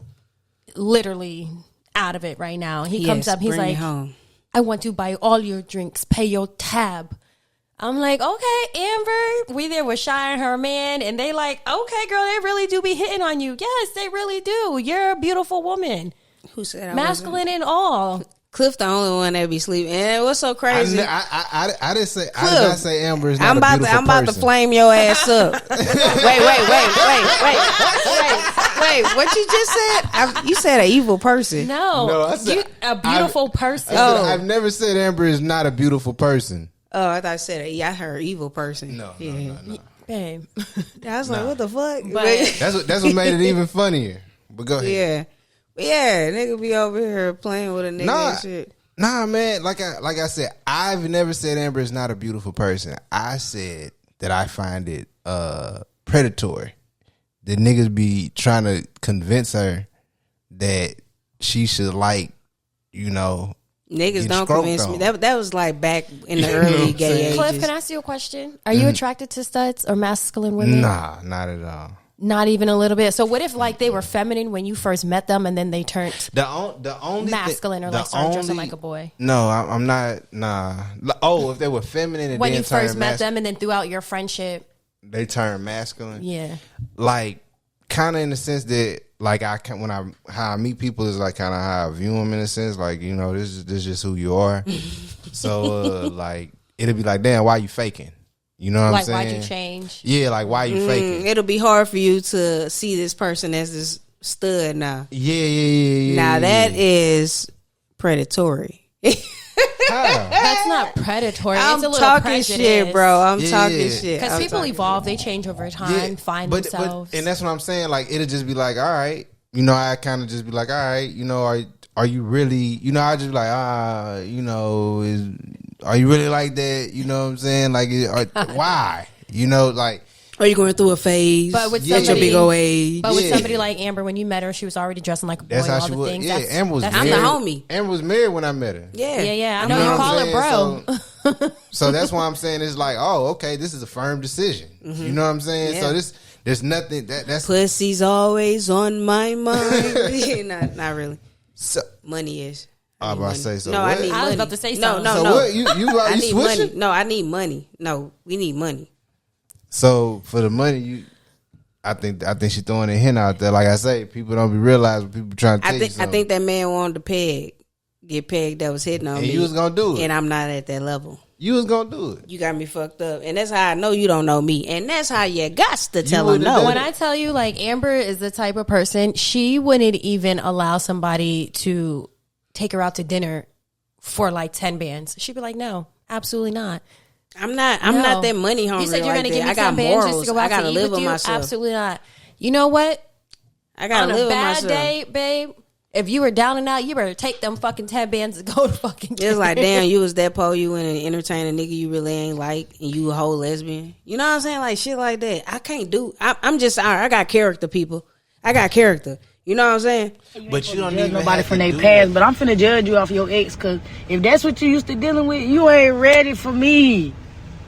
[SPEAKER 4] literally out of it right now. He comes up. He's
[SPEAKER 1] bring me
[SPEAKER 4] like,
[SPEAKER 1] home.
[SPEAKER 4] I want to buy all your drinks, pay your tab. I'm like, okay, Amber. We there with Shy and her man, and they like, okay, girl, they really do be hitting on you. Yes, they really do. You're a beautiful woman,
[SPEAKER 1] Who said I
[SPEAKER 4] masculine and all.
[SPEAKER 1] Cliff the only one that be sleeping. And what's so crazy?
[SPEAKER 3] I didn't say. I
[SPEAKER 1] Cliff,
[SPEAKER 3] did not say Amber is not
[SPEAKER 1] I'm
[SPEAKER 3] a
[SPEAKER 1] about to
[SPEAKER 3] beautiful
[SPEAKER 1] I'm about to
[SPEAKER 3] person.
[SPEAKER 1] flame your ass up. wait. What you just said? You said an evil person.
[SPEAKER 4] No,
[SPEAKER 3] I said-
[SPEAKER 4] you a beautiful person.
[SPEAKER 3] I've never said Amber is not a beautiful person.
[SPEAKER 1] Oh, I thought I said I heard evil person.
[SPEAKER 3] No.
[SPEAKER 4] Babe.
[SPEAKER 1] I was like, what the fuck?
[SPEAKER 4] But
[SPEAKER 3] That's what made it even funnier. But go ahead.
[SPEAKER 1] yeah, nigga be over here playing with a nigga and shit.
[SPEAKER 3] Nah, man. Like I said, I've never said Amber is not a beautiful person. I said that I find it predatory. The niggas be trying to convince her that she should
[SPEAKER 1] Niggas don't
[SPEAKER 3] stroked
[SPEAKER 1] convince me.
[SPEAKER 3] on.
[SPEAKER 1] That was like back in the early gay ages.
[SPEAKER 4] Cliff, can I ask you a question? Are you attracted to studs or masculine women?
[SPEAKER 3] Nah, not at all.
[SPEAKER 4] Not even a little bit. So what if like they were feminine when you first met them and then they turned
[SPEAKER 3] The only
[SPEAKER 4] masculine or like started dressing like a boy?
[SPEAKER 3] No, I'm not. Nah. Oh, if they were feminine and
[SPEAKER 4] When
[SPEAKER 3] then
[SPEAKER 4] you first
[SPEAKER 3] turned
[SPEAKER 4] met them and then throughout your friendship,
[SPEAKER 3] they turn masculine.
[SPEAKER 4] yeah.
[SPEAKER 3] Like kind of in the sense that like how I meet people is like kind of how I view them in a sense. Like, you know, this is just who you are. So like it'll be like, damn, why you faking? You know what I'm saying?
[SPEAKER 4] Like, why'd you change?
[SPEAKER 3] Yeah, like why you faking?
[SPEAKER 1] It'll be hard for you to see this person as this stud now.
[SPEAKER 3] Yeah.
[SPEAKER 1] Now that is predatory.
[SPEAKER 4] That's not predatory.
[SPEAKER 1] I'm
[SPEAKER 4] it's a little
[SPEAKER 1] talking
[SPEAKER 4] prejudice.
[SPEAKER 1] shit, bro. I'm talking shit.
[SPEAKER 4] Because people evolve, they change over time, find themselves.
[SPEAKER 3] And that's what I'm saying. Like, it'll just be like, all right, you know, I kind of just be like, all right, you know, are you really, you know, I just be like, you know, are you really like that? You know what I'm saying? Like, why? You know, like.
[SPEAKER 1] Are you going through a phase?
[SPEAKER 4] But with
[SPEAKER 1] somebody, your big old age.
[SPEAKER 4] But with somebody like Amber, when you met her, she was already dressing like a boy.
[SPEAKER 3] That's how
[SPEAKER 4] all
[SPEAKER 3] she
[SPEAKER 4] the
[SPEAKER 3] was.
[SPEAKER 4] things.
[SPEAKER 3] Yeah, Amber was married.
[SPEAKER 1] I'm the homie.
[SPEAKER 3] Amber was married when I met her.
[SPEAKER 1] Yeah.
[SPEAKER 4] I know you call her bro.
[SPEAKER 3] So that's why I'm saying it's like, oh, okay, this is a firm decision. You know what I'm saying?
[SPEAKER 1] Yeah.
[SPEAKER 3] So there's nothing that's
[SPEAKER 1] pussy's always on my mind. not really.
[SPEAKER 3] So,
[SPEAKER 1] money is.
[SPEAKER 3] I was about to say so.
[SPEAKER 1] No,
[SPEAKER 3] what?
[SPEAKER 1] I need money.
[SPEAKER 4] I was about to say
[SPEAKER 1] no,
[SPEAKER 4] something.
[SPEAKER 1] no,
[SPEAKER 3] so
[SPEAKER 1] no.
[SPEAKER 3] what? You
[SPEAKER 1] I need
[SPEAKER 3] switching?
[SPEAKER 1] money. No, I need money. No, we need money.
[SPEAKER 3] So for the money, I think she's throwing a hint out there. Like I say, people don't be realizing people trying to take
[SPEAKER 1] I think that man wanted to get pegged that was hitting on
[SPEAKER 3] and
[SPEAKER 1] me.
[SPEAKER 3] you was gonna do it,
[SPEAKER 1] and I'm not at that level.
[SPEAKER 3] You was gonna do it.
[SPEAKER 1] You got me fucked up, and that's how I know you don't know me, and that's how you got to tell them
[SPEAKER 3] would've
[SPEAKER 1] no.
[SPEAKER 3] done
[SPEAKER 4] When I tell you, like, Amber is the type of person, she wouldn't even allow somebody to take her out to dinner for like 10 bands. She'd be like, no, absolutely not.
[SPEAKER 1] I'm not that money hungry.
[SPEAKER 4] You said you're
[SPEAKER 1] like
[SPEAKER 4] going to give me
[SPEAKER 1] I got
[SPEAKER 4] 10 bands just
[SPEAKER 1] morals.
[SPEAKER 4] to go out
[SPEAKER 1] I gotta
[SPEAKER 4] to eat
[SPEAKER 1] live
[SPEAKER 4] with
[SPEAKER 1] with
[SPEAKER 4] you?
[SPEAKER 1] myself.
[SPEAKER 4] Absolutely not. You know what?
[SPEAKER 1] I gotta
[SPEAKER 4] On
[SPEAKER 1] live
[SPEAKER 4] a
[SPEAKER 1] with
[SPEAKER 4] bad
[SPEAKER 1] myself.
[SPEAKER 4] day, babe, if you were down and out, you better take them fucking 10 bands and go to fucking
[SPEAKER 1] It's like, damn, you was that po, you went and entertain a nigga you really ain't like, and you a whole lesbian. You know what I'm saying? Like, shit like that. I can't do. I'm just, I got character, people. I got character. You know what I'm saying?
[SPEAKER 3] But you don't
[SPEAKER 2] judge
[SPEAKER 3] even
[SPEAKER 2] nobody
[SPEAKER 3] have
[SPEAKER 2] from
[SPEAKER 3] to
[SPEAKER 2] their
[SPEAKER 3] do
[SPEAKER 2] past,
[SPEAKER 3] that.
[SPEAKER 2] but I'm finna judge you off your ex, because if that's what you used to dealing with, you ain't ready for me.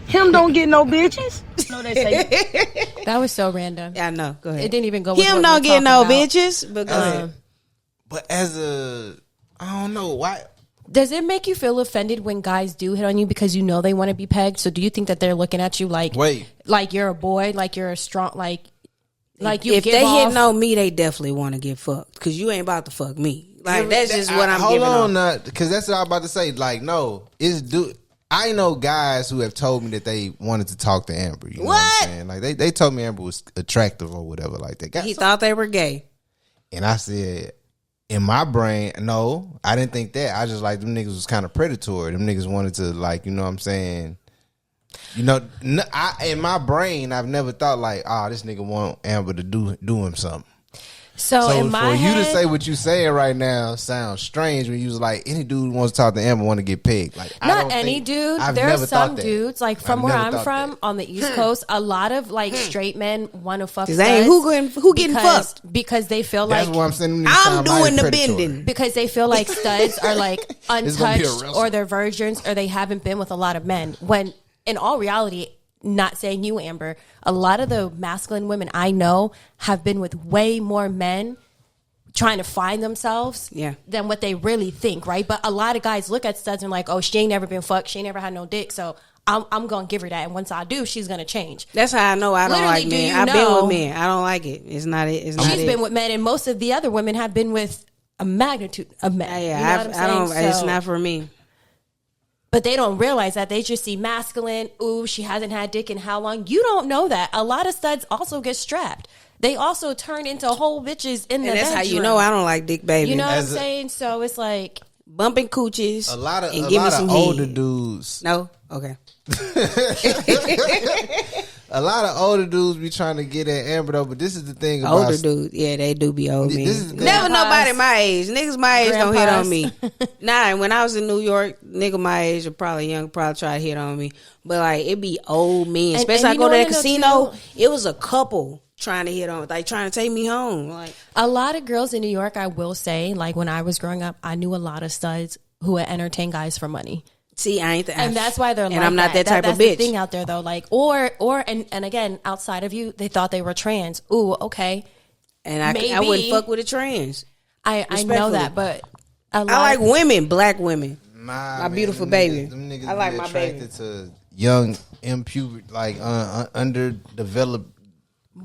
[SPEAKER 2] Him don't get no bitches. No, they say.
[SPEAKER 4] That was so random.
[SPEAKER 1] Yeah, I know. Go ahead.
[SPEAKER 4] It didn't even go with
[SPEAKER 1] Him
[SPEAKER 4] what
[SPEAKER 1] don't
[SPEAKER 4] we're
[SPEAKER 1] get no
[SPEAKER 4] talking about.
[SPEAKER 1] bitches. But go ahead.
[SPEAKER 3] But I don't know why.
[SPEAKER 4] Does it make you feel offended when guys do hit on you because you know they want to be pegged? So do you think that they're looking at you like, like you're a boy, like you're a strong, like you?
[SPEAKER 1] If
[SPEAKER 4] give
[SPEAKER 1] they
[SPEAKER 4] off,
[SPEAKER 1] hitting on me, they definitely want to get fucked because you ain't about to fuck me. Like that's just what I'm
[SPEAKER 3] hold
[SPEAKER 1] giving
[SPEAKER 3] on,
[SPEAKER 1] on.
[SPEAKER 3] because that's what I was about to say. Like, no, I know guys who have told me that they wanted to talk to Amber. You know what I'm saying? Like they told me Amber was attractive or whatever. Like that.
[SPEAKER 1] He thought they were gay.
[SPEAKER 3] And I said, in my brain, no, I didn't think that. I just like them niggas was kind of predatory. Them niggas wanted to, like, you know what I'm saying? You know, in my brain, I've never thought like, this nigga want Amber to do him something.
[SPEAKER 4] So in my
[SPEAKER 3] for
[SPEAKER 4] head,
[SPEAKER 3] you to say what you saying right now sounds strange when you was like, any dude who wants to talk to Amber want to get pegged. Like,
[SPEAKER 4] not any dude. There are some dudes, like from where I'm from on the East Coast, a lot of like straight men want to fuck studs.
[SPEAKER 1] Who getting fucked?
[SPEAKER 4] Because they feel
[SPEAKER 3] That's
[SPEAKER 4] like
[SPEAKER 3] what I'm saying.
[SPEAKER 1] I'm doing the bending.
[SPEAKER 4] Because they feel like studs are like untouched or they're virgins or they haven't been with a lot of men. When in all reality, not saying you, Amber, a lot of the masculine women I know have been with way more men trying to find themselves than what they really think, right? But a lot of guys look at studs and like, oh, she ain't never been fucked. She ain't never had no dick. So I'm going to give her that. And once I do, she's going to change.
[SPEAKER 1] That's how I know I don't
[SPEAKER 4] Literally,
[SPEAKER 1] like men. I've been with men. I don't like it. It's not it.
[SPEAKER 4] She's been with men, and most of the other women have been with a magnitude of men.
[SPEAKER 1] Yeah,
[SPEAKER 4] you know what I'm saying?
[SPEAKER 1] It's not for me.
[SPEAKER 4] But they don't realize that. They just see masculine. Ooh, she hasn't had dick in how long? You don't know that. A lot of studs also get strapped. They also turn into whole bitches in the bedroom.
[SPEAKER 1] And that's how you know I don't like dick baby.
[SPEAKER 4] You know what I'm saying? So it's like
[SPEAKER 1] bumping coochies.
[SPEAKER 3] A lot of
[SPEAKER 1] older
[SPEAKER 3] dudes.
[SPEAKER 1] No? Okay.
[SPEAKER 3] A lot of older dudes be trying to get at Amber though, but this is the thing about
[SPEAKER 1] older dudes. Yeah, they do be old men.
[SPEAKER 3] This is the
[SPEAKER 1] Never
[SPEAKER 3] thing.
[SPEAKER 1] nobody my age. Niggas my age don't hit on me.
[SPEAKER 4] Grandpas.
[SPEAKER 1] Nah, when I was in New York, nigga my age or probably young probably try to hit on me. But like it be old men. Especially I
[SPEAKER 4] you
[SPEAKER 1] go
[SPEAKER 4] know
[SPEAKER 1] to that
[SPEAKER 4] what I know
[SPEAKER 1] casino,
[SPEAKER 4] too?
[SPEAKER 1] it was a couple trying to hit on, like trying to take me home. Like
[SPEAKER 4] a lot of girls in New York, I will say, like when I was growing up, I knew a lot of studs who would entertain guys for money.
[SPEAKER 1] see, I ain't
[SPEAKER 4] And that's why they're
[SPEAKER 1] and
[SPEAKER 4] like
[SPEAKER 1] I'm not that type
[SPEAKER 4] that's
[SPEAKER 1] of bitch.
[SPEAKER 4] the thing out there though. Like and again, outside of you, they thought they were trans. Ooh, okay.
[SPEAKER 1] And I
[SPEAKER 4] Maybe.
[SPEAKER 1] wouldn't fuck with a trans.
[SPEAKER 4] I know that, but
[SPEAKER 1] I like women, black women.
[SPEAKER 3] My
[SPEAKER 1] beautiful
[SPEAKER 3] them
[SPEAKER 1] baby.
[SPEAKER 3] Them niggas
[SPEAKER 1] I like
[SPEAKER 3] be
[SPEAKER 1] my
[SPEAKER 3] attracted
[SPEAKER 1] baby.
[SPEAKER 3] to young, impure, like underdeveloped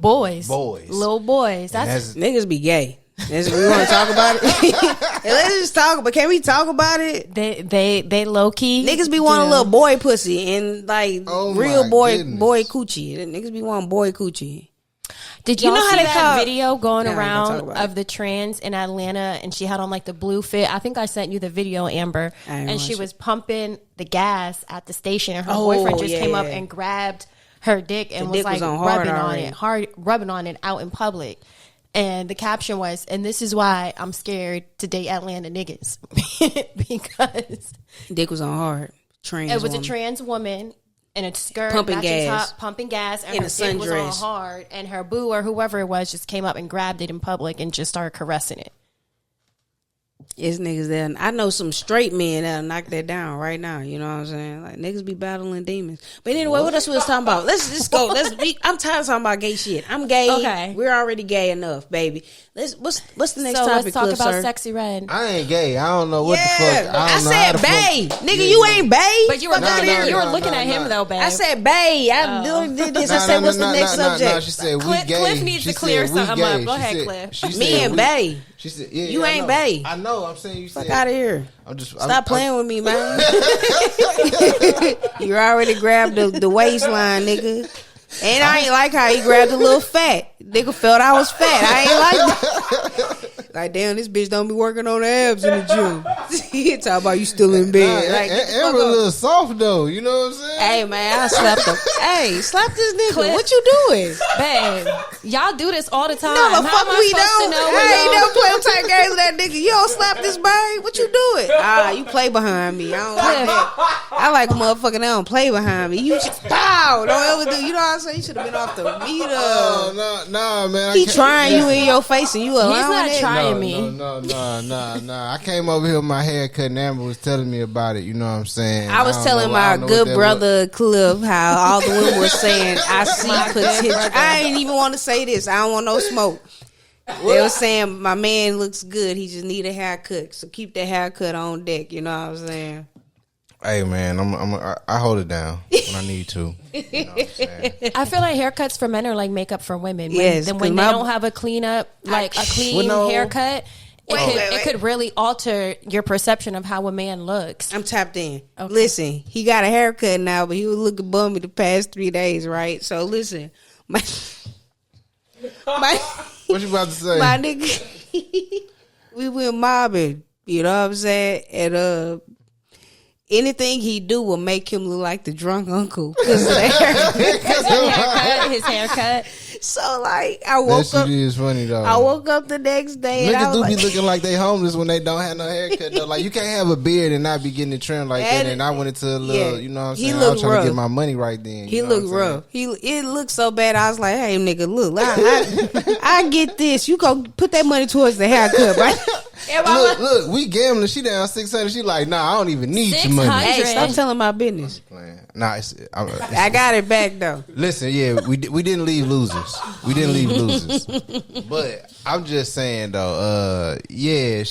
[SPEAKER 4] Boys.
[SPEAKER 3] Boys.
[SPEAKER 4] Little boys. That's
[SPEAKER 1] Niggas be gay. We want to talk about it. Let's just talk. But can we talk about it?
[SPEAKER 4] they low key.
[SPEAKER 1] Niggas be wanting a little boy pussy and like
[SPEAKER 3] Oh
[SPEAKER 1] real
[SPEAKER 3] my
[SPEAKER 1] boy
[SPEAKER 3] goodness.
[SPEAKER 1] coochie. Niggas be wanting boy coochie.
[SPEAKER 4] Did
[SPEAKER 1] You
[SPEAKER 4] y'all
[SPEAKER 1] know how
[SPEAKER 4] see
[SPEAKER 1] they
[SPEAKER 4] that
[SPEAKER 1] call-
[SPEAKER 4] video going
[SPEAKER 1] Nah, I ain't gonna talk
[SPEAKER 4] around
[SPEAKER 1] about
[SPEAKER 4] of the trans in Atlanta, and she had on like the blue fit? I think I sent you the video, Amber,
[SPEAKER 1] I ain't
[SPEAKER 4] and she
[SPEAKER 1] watch
[SPEAKER 4] was pumping the gas at the station, and her
[SPEAKER 1] Oh,
[SPEAKER 4] boyfriend just came up
[SPEAKER 1] yeah.
[SPEAKER 4] and grabbed her dick and
[SPEAKER 1] The
[SPEAKER 4] was
[SPEAKER 1] dick
[SPEAKER 4] like
[SPEAKER 1] was on hard already.
[SPEAKER 4] rubbing on it out in public. And the caption was, "And this is why I'm scared to date Atlanta niggas," because
[SPEAKER 1] Dick was on hard. Trans.
[SPEAKER 4] it was
[SPEAKER 1] woman.
[SPEAKER 4] a trans woman in a skirt,
[SPEAKER 1] Pumping
[SPEAKER 4] matching
[SPEAKER 1] gas.
[SPEAKER 4] top, pumping gas, and
[SPEAKER 1] In
[SPEAKER 4] her
[SPEAKER 1] a
[SPEAKER 4] dick was on
[SPEAKER 1] sundress.
[SPEAKER 4] hard, and her boo or whoever it was just came up and grabbed it in public and just started caressing it.
[SPEAKER 1] It's niggas that I know some straight men that'll knock that down right now. You know what I'm saying? Like niggas be battling demons. But anyway, what else we was talking about? Let's just go. I'm tired of talking about gay shit. I'm gay.
[SPEAKER 4] Okay.
[SPEAKER 1] We're already gay enough, baby. What's the next
[SPEAKER 4] So
[SPEAKER 1] topic?
[SPEAKER 4] let's talk
[SPEAKER 1] Cliff,
[SPEAKER 4] about
[SPEAKER 1] sir?
[SPEAKER 4] Sexy Red.
[SPEAKER 3] I ain't gay. I don't know what the fuck.
[SPEAKER 1] I
[SPEAKER 3] don't know how
[SPEAKER 1] said
[SPEAKER 3] the fuck-
[SPEAKER 1] bae. Nigga,
[SPEAKER 3] Yeah,
[SPEAKER 1] you ain't bae.
[SPEAKER 4] But you were
[SPEAKER 1] Fuck outta
[SPEAKER 4] looking,
[SPEAKER 1] here.
[SPEAKER 4] you were
[SPEAKER 3] no,
[SPEAKER 4] looking
[SPEAKER 3] no,
[SPEAKER 4] at him
[SPEAKER 3] no.
[SPEAKER 4] though, babe.
[SPEAKER 1] I said bae. I did this. I said what's the next subject?
[SPEAKER 3] She said we
[SPEAKER 4] Cliff-
[SPEAKER 3] gay.
[SPEAKER 4] Cliff needs
[SPEAKER 3] She
[SPEAKER 4] to clear
[SPEAKER 3] said we
[SPEAKER 4] something up.
[SPEAKER 3] gay.
[SPEAKER 4] Go
[SPEAKER 3] She
[SPEAKER 4] ahead,
[SPEAKER 3] said-
[SPEAKER 4] Cliff.
[SPEAKER 3] she
[SPEAKER 1] Me
[SPEAKER 3] said
[SPEAKER 1] and
[SPEAKER 3] we-
[SPEAKER 1] bae.
[SPEAKER 3] She said, yeah,
[SPEAKER 1] You
[SPEAKER 3] I
[SPEAKER 1] ain't
[SPEAKER 3] know.
[SPEAKER 1] bae.
[SPEAKER 3] I know. I'm saying you
[SPEAKER 1] Fuck
[SPEAKER 3] said.
[SPEAKER 1] out of here.
[SPEAKER 3] I'm
[SPEAKER 1] Stop playing with me, man. You already grabbed the waistline, nigga. And I ain't like how he grabbed a little fat. Nigga felt I was fat. I ain't like that. Like, damn, this bitch don't be working on the abs in the gym. He talk about you still in bed. Like, get the fuck
[SPEAKER 3] Amber a
[SPEAKER 1] up.
[SPEAKER 3] little soft though. You know what I'm saying?
[SPEAKER 1] Hey, man, I slapped him. Hey, slap this nigga.
[SPEAKER 4] Cliff.
[SPEAKER 1] What you doing?
[SPEAKER 4] Babe, y'all do this all the time.
[SPEAKER 1] No, the
[SPEAKER 4] How
[SPEAKER 1] fuck
[SPEAKER 4] am I
[SPEAKER 1] we
[SPEAKER 4] supposed
[SPEAKER 1] don't.
[SPEAKER 4] to know
[SPEAKER 1] I
[SPEAKER 4] when
[SPEAKER 1] ain't
[SPEAKER 4] y'all-
[SPEAKER 1] never play with tight games with that nigga. You don't slap this babe. What you doing? You play behind me. I don't like that. I like a motherfucker that don't play behind me. You just don't ever do. You know what I'm saying? You should have been off the meter.
[SPEAKER 3] Oh, no, man. I
[SPEAKER 1] He
[SPEAKER 3] can't-
[SPEAKER 1] trying you in your face and you allowing
[SPEAKER 4] not
[SPEAKER 1] it.
[SPEAKER 4] trying.
[SPEAKER 3] No,
[SPEAKER 4] me.
[SPEAKER 3] No. I came over here with my haircut and Amber was telling me about it. You know what I'm saying?
[SPEAKER 1] I was
[SPEAKER 3] don't
[SPEAKER 1] telling
[SPEAKER 3] know- I
[SPEAKER 1] my
[SPEAKER 3] don't know what
[SPEAKER 1] good
[SPEAKER 3] that
[SPEAKER 1] brother Cliff how all the women were saying, I see potential. I ain't even want to say this. I don't want no smoke. They were saying my man looks good. He just need a haircut. So keep that haircut on deck. You know what I'm saying?
[SPEAKER 3] Hey, man, I hold it down when I need to. You know what I'm saying?
[SPEAKER 4] I feel like haircuts for men are like makeup for women.
[SPEAKER 1] Yes,
[SPEAKER 4] when
[SPEAKER 1] 'cause
[SPEAKER 4] they
[SPEAKER 1] my-
[SPEAKER 4] don't have a clean up, like a clean
[SPEAKER 3] Well, no.
[SPEAKER 4] haircut,
[SPEAKER 1] Wait.
[SPEAKER 4] it could really alter your perception of how a man looks.
[SPEAKER 1] I'm tapped in.
[SPEAKER 4] Okay.
[SPEAKER 1] Listen, he got a haircut now, but he was looking bummy the past 3 days, right? So listen, my
[SPEAKER 3] What you about to say?
[SPEAKER 1] my nigga, we went mobbing. You know what I'm saying? And anything he do will make him look like the drunk uncle because of the haircut.
[SPEAKER 4] His haircut.
[SPEAKER 1] So like, I
[SPEAKER 3] That
[SPEAKER 1] woke
[SPEAKER 3] shit
[SPEAKER 1] up.
[SPEAKER 3] is funny though.
[SPEAKER 1] I woke up the next day and I
[SPEAKER 3] Niggas
[SPEAKER 1] was
[SPEAKER 3] do
[SPEAKER 1] like,
[SPEAKER 3] be looking like they homeless when they don't have no haircut though. Like you can't have a beard and not be getting it trimmed like that.
[SPEAKER 1] And-
[SPEAKER 3] And I went into a little,
[SPEAKER 1] yeah.
[SPEAKER 3] you know what I'm
[SPEAKER 1] He
[SPEAKER 3] saying? I
[SPEAKER 1] looked
[SPEAKER 3] was trying to
[SPEAKER 1] rough.
[SPEAKER 3] get my money right then.
[SPEAKER 1] he
[SPEAKER 3] you know
[SPEAKER 1] looked
[SPEAKER 3] what I'm
[SPEAKER 1] rough. It looked so bad. I was like, hey nigga, look, I get this. You go put that money towards the haircut, right?
[SPEAKER 3] saying? Look, we gambling. She down 600. She like, nah, I don't even need your money.
[SPEAKER 4] 600?
[SPEAKER 1] Hey, stop telling my business.
[SPEAKER 3] Playing. Nah,
[SPEAKER 1] I got it back though.
[SPEAKER 3] Listen, yeah, we didn't leave losers. We didn't leave losers. But I'm just saying though, yeah,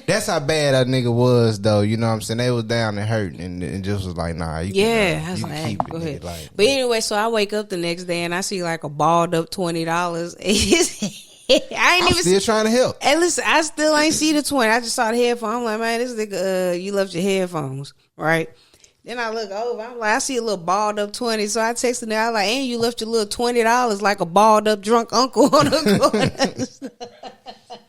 [SPEAKER 3] that's how bad that nigga was though. You know what I'm saying? They was down and hurt and just was like, nah, you
[SPEAKER 1] Yeah,
[SPEAKER 3] can,
[SPEAKER 1] I was
[SPEAKER 3] you
[SPEAKER 1] like,
[SPEAKER 3] can
[SPEAKER 1] hey,
[SPEAKER 3] keep
[SPEAKER 1] go
[SPEAKER 3] it.
[SPEAKER 1] ahead.
[SPEAKER 3] Nigga, like,
[SPEAKER 1] But anyway, so I wake up the next day and I see like a balled up $20. I ain't
[SPEAKER 3] I'm
[SPEAKER 1] even
[SPEAKER 3] still trying to help.
[SPEAKER 1] And listen, I still ain't see the 20. I just saw the headphones. I'm like, man, this nigga, you left your headphones, right? Then I look over. I'm like, I see a little balled up 20. So I texted her. I was like, and you left your little $20 like a balled up drunk uncle on the corner.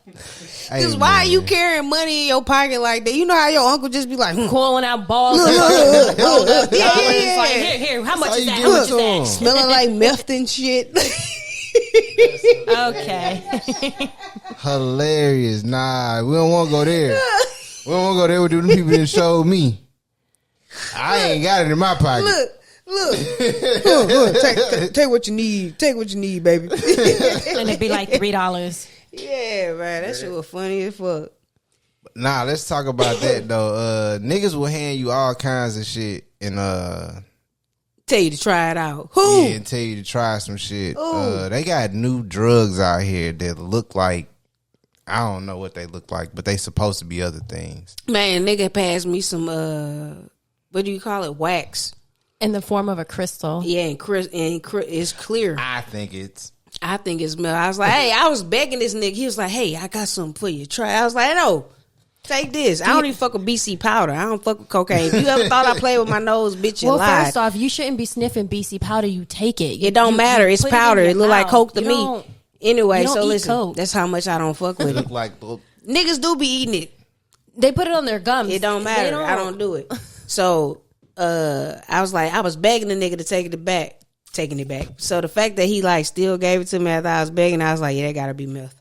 [SPEAKER 1] Because why are you carrying money in your pocket like that? You know how your uncle just be like,
[SPEAKER 4] Pulling out balls.
[SPEAKER 1] look. Yeah,
[SPEAKER 4] It's like,
[SPEAKER 1] yeah.
[SPEAKER 4] here, how much
[SPEAKER 3] how
[SPEAKER 4] is
[SPEAKER 3] you
[SPEAKER 4] that?
[SPEAKER 3] give
[SPEAKER 4] How
[SPEAKER 3] it
[SPEAKER 4] much
[SPEAKER 3] to him.
[SPEAKER 4] is
[SPEAKER 1] Smelling like meth and shit.
[SPEAKER 4] that? Okay.
[SPEAKER 3] Hilarious. Nah, we don't want to go there. We don't want to go there with them people that showed me. I ain't got it in my pocket.
[SPEAKER 1] Look. Take what you need. Take what you need, baby.
[SPEAKER 4] And it'd be like $3.
[SPEAKER 1] Yeah, man. That shit was funny as fuck.
[SPEAKER 3] Nah, let's talk about that though. Niggas will hand you all kinds of shit and
[SPEAKER 1] Tell you to try it out. Who?
[SPEAKER 3] yeah, and tell you to try some shit.
[SPEAKER 1] Ooh.
[SPEAKER 3] They got new drugs out here that look like, I don't know what they look like, but they supposed to be other things.
[SPEAKER 1] Man, nigga passed me some what do you call it? Wax.
[SPEAKER 4] In the form of a crystal.
[SPEAKER 1] Yeah, and it's clear.
[SPEAKER 3] I think it's
[SPEAKER 1] I think it's milk. I was like, hey, I was begging this nigga. He was like, hey, I got something for you. Try. I was like, no, take this. I don't even fuck with BC powder. I don't fuck with cocaine. If you ever thought I played with my nose, bitch, you lied.
[SPEAKER 4] First off, you shouldn't be sniffing BC powder. You take it.
[SPEAKER 1] It don't matter. It's powder. It look like coke to
[SPEAKER 4] You
[SPEAKER 1] me.
[SPEAKER 4] don't-
[SPEAKER 1] Anyway,
[SPEAKER 4] you don't
[SPEAKER 1] so
[SPEAKER 4] eat
[SPEAKER 1] listen,
[SPEAKER 4] coke.
[SPEAKER 1] that's how much I don't fuck with it.
[SPEAKER 3] Look like
[SPEAKER 1] Niggas do be eating it.
[SPEAKER 4] They put it on their gums.
[SPEAKER 1] It don't matter. I don't do it. So I was like, I was begging the nigga to taking it back. So the fact that he like still gave it to me after I was begging, I was like, yeah, that gotta be meth.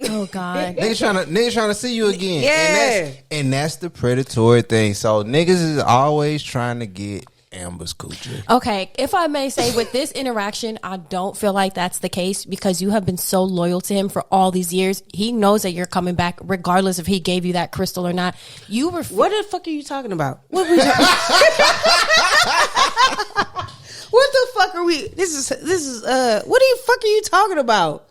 [SPEAKER 4] Oh God.
[SPEAKER 3] niggas trying to see you again.
[SPEAKER 1] Yeah.
[SPEAKER 3] And that's the predatory thing. So niggas is always trying to get Amber's coochie.
[SPEAKER 4] Okay, if I may say, with this interaction, I don't feel like that's the case because you have been so loyal to him for all these years. He knows that you're coming back regardless if he gave you that crystal or not. You were.
[SPEAKER 1] What the fuck are you talking about? What we talking? What the fuck are we? This is what the fuck are you talking about?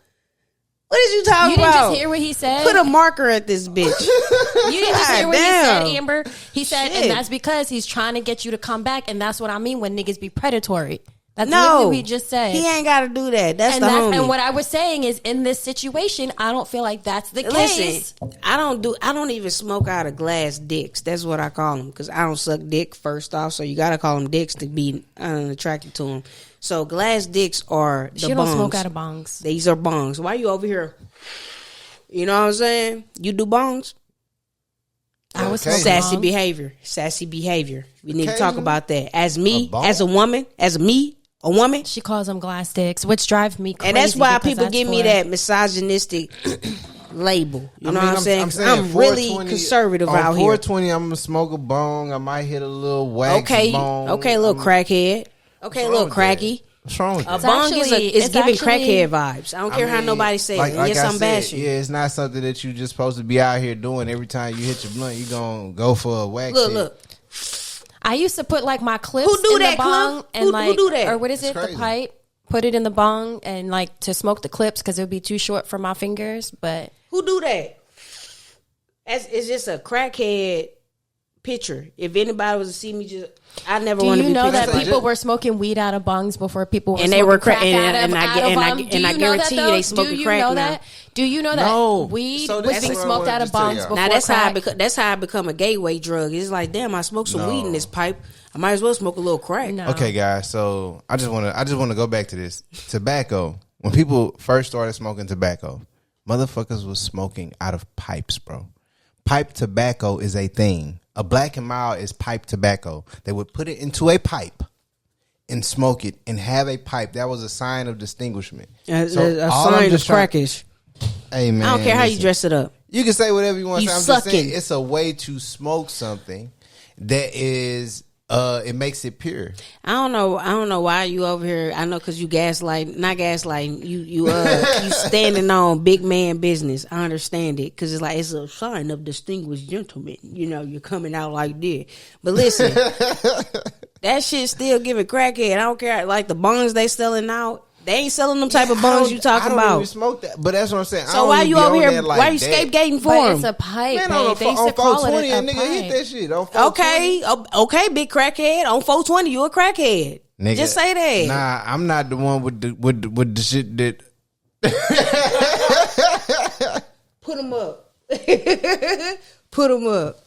[SPEAKER 1] What is you talking
[SPEAKER 4] You didn't
[SPEAKER 1] about?
[SPEAKER 4] just hear what he said?
[SPEAKER 1] Put a marker at this bitch.
[SPEAKER 4] You didn't just hear what he said,
[SPEAKER 1] Damn.
[SPEAKER 4] Amber. He said,
[SPEAKER 1] Shit.
[SPEAKER 4] and that's because he's trying to get you to come back, and that's what I mean when niggas be predatory. That's
[SPEAKER 1] No,
[SPEAKER 4] literally what he just said.
[SPEAKER 1] He ain't got to do that. That's
[SPEAKER 4] and
[SPEAKER 1] the homie.
[SPEAKER 4] and what I was saying is, in this situation, I don't feel like that's the case.
[SPEAKER 1] Listen, I don't even smoke out of glass dicks. That's what I call them because I don't suck dick first off. So you got to call them dicks to be attracted to them. So glass dicks are the
[SPEAKER 4] She
[SPEAKER 1] bongs.
[SPEAKER 4] don't smoke out of bongs.
[SPEAKER 1] These are bongs. Why you over here? You know what I'm saying? You do bongs?
[SPEAKER 4] I was
[SPEAKER 3] Okay.
[SPEAKER 1] Sassy behavior. Sassy behavior. We need to talk
[SPEAKER 3] Okay.
[SPEAKER 1] about that. As me,
[SPEAKER 3] A bong?
[SPEAKER 1] as a woman, a woman.
[SPEAKER 4] She calls them glass sticks, which drives me crazy.
[SPEAKER 1] And that's why
[SPEAKER 4] because
[SPEAKER 1] people
[SPEAKER 4] that's
[SPEAKER 1] give me
[SPEAKER 4] for-
[SPEAKER 1] that misogynistic label. You know
[SPEAKER 3] I mean,
[SPEAKER 1] what I'm saying? 'Cause I'm
[SPEAKER 3] 420
[SPEAKER 1] really conservative
[SPEAKER 3] on
[SPEAKER 1] out here.
[SPEAKER 3] 420, I'm gonna smoke a bong. I might hit a little wax bong.
[SPEAKER 1] Okay, little crackhead. Okay,
[SPEAKER 3] What's
[SPEAKER 1] little
[SPEAKER 3] wrong with
[SPEAKER 1] cracky.
[SPEAKER 3] that? What's wrong with
[SPEAKER 1] A
[SPEAKER 3] that?
[SPEAKER 1] bong is
[SPEAKER 4] it's
[SPEAKER 1] giving
[SPEAKER 4] actually-
[SPEAKER 1] crackhead vibes. I don't care how nobody says it.
[SPEAKER 3] Like
[SPEAKER 1] Yes,
[SPEAKER 3] I
[SPEAKER 1] I'm
[SPEAKER 3] said,
[SPEAKER 1] bashing.
[SPEAKER 3] yeah, it's not something that you just supposed to be out here doing. Every time you hit your blunt, you gonna go for a wax.
[SPEAKER 1] Look,
[SPEAKER 3] hit.
[SPEAKER 1] look.
[SPEAKER 4] I used to put like my clips
[SPEAKER 1] Who do
[SPEAKER 4] in
[SPEAKER 1] that,
[SPEAKER 4] the bong
[SPEAKER 1] Cliff?
[SPEAKER 4] and
[SPEAKER 1] Who
[SPEAKER 4] like,
[SPEAKER 1] do that?
[SPEAKER 4] or what is
[SPEAKER 3] It's
[SPEAKER 4] it?
[SPEAKER 3] crazy.
[SPEAKER 4] The pipe. Put it in the bong and like to smoke the clips because it would be too short for my fingers. But
[SPEAKER 1] Who do that? It's just a crackhead picture. If anybody was to see me, I never
[SPEAKER 4] do
[SPEAKER 1] want to
[SPEAKER 4] you
[SPEAKER 1] be
[SPEAKER 4] know that
[SPEAKER 1] pictured like
[SPEAKER 4] people were smoking weed out of bongs before people were
[SPEAKER 1] And
[SPEAKER 4] smoking
[SPEAKER 1] they were
[SPEAKER 4] crack
[SPEAKER 1] crack- and-
[SPEAKER 4] out of
[SPEAKER 1] and I
[SPEAKER 4] out
[SPEAKER 1] gu-
[SPEAKER 4] of
[SPEAKER 1] and I-
[SPEAKER 4] bong?
[SPEAKER 1] and
[SPEAKER 4] Do
[SPEAKER 1] I
[SPEAKER 4] you know
[SPEAKER 1] guarantee
[SPEAKER 4] that,
[SPEAKER 1] you they
[SPEAKER 4] though?
[SPEAKER 1] smoking
[SPEAKER 4] Do you
[SPEAKER 1] crack
[SPEAKER 4] know
[SPEAKER 1] now.
[SPEAKER 4] that? Do you know that
[SPEAKER 3] No.
[SPEAKER 4] weed
[SPEAKER 3] So
[SPEAKER 4] was
[SPEAKER 3] that's
[SPEAKER 4] being
[SPEAKER 3] what I
[SPEAKER 4] smoked
[SPEAKER 3] wanted
[SPEAKER 4] out
[SPEAKER 3] to
[SPEAKER 4] of
[SPEAKER 3] tell
[SPEAKER 4] bongs
[SPEAKER 3] y'all.
[SPEAKER 4] before
[SPEAKER 1] Now that's
[SPEAKER 4] crack?
[SPEAKER 1] that's how I become a gateway drug. It's like, damn, I smoke some weed in this pipe. I might as well smoke a little crack.
[SPEAKER 4] No.
[SPEAKER 3] Okay, guys. So I just want to go back to this tobacco. When people first started smoking tobacco, motherfuckers was smoking out of pipes, bro. Pipe tobacco is a thing. A Black and Mild is pipe tobacco. They would put it into a pipe and smoke it and have a pipe. That was a sign of distinguishment.
[SPEAKER 1] A
[SPEAKER 3] all I'm
[SPEAKER 1] sign of
[SPEAKER 3] just trying-
[SPEAKER 1] crackish.
[SPEAKER 3] Hey man,
[SPEAKER 1] I don't care how you
[SPEAKER 3] listen.
[SPEAKER 1] dress it up.
[SPEAKER 3] You can say whatever you want.
[SPEAKER 1] You
[SPEAKER 3] to say. I'm just saying
[SPEAKER 1] sucking.
[SPEAKER 3] it's a way to smoke something that is it makes it pure.
[SPEAKER 1] I don't know why you over here. I know because you not gaslighting. You standing on big man business. I understand it because it's like it's a sign of distinguished gentleman. You know, you're coming out like this. But listen, that shit still giving crackhead. I don't care. Like the bongs they selling out, they ain't selling them type of bongs you
[SPEAKER 3] I
[SPEAKER 1] talking
[SPEAKER 3] don't
[SPEAKER 1] about.
[SPEAKER 3] even smoke that, but that's what I'm saying. I
[SPEAKER 1] So
[SPEAKER 3] don't
[SPEAKER 1] why
[SPEAKER 3] even
[SPEAKER 1] you
[SPEAKER 3] be
[SPEAKER 1] over
[SPEAKER 3] on
[SPEAKER 1] here?
[SPEAKER 3] that like
[SPEAKER 1] Why you
[SPEAKER 3] that.
[SPEAKER 1] scapegoating for
[SPEAKER 4] But
[SPEAKER 1] him?
[SPEAKER 4] it's a pipe.
[SPEAKER 3] Man,
[SPEAKER 4] babe.
[SPEAKER 3] on
[SPEAKER 4] They used to call it
[SPEAKER 3] 420,
[SPEAKER 4] a
[SPEAKER 3] a nigga hit
[SPEAKER 4] pipe.
[SPEAKER 3] that shit. On 420.
[SPEAKER 1] Okay, big crackhead on 420. You a crackhead?
[SPEAKER 3] Nigga,
[SPEAKER 1] Just say that.
[SPEAKER 3] Nah, I'm not the one with the shit that.
[SPEAKER 1] Put them up. Put them up.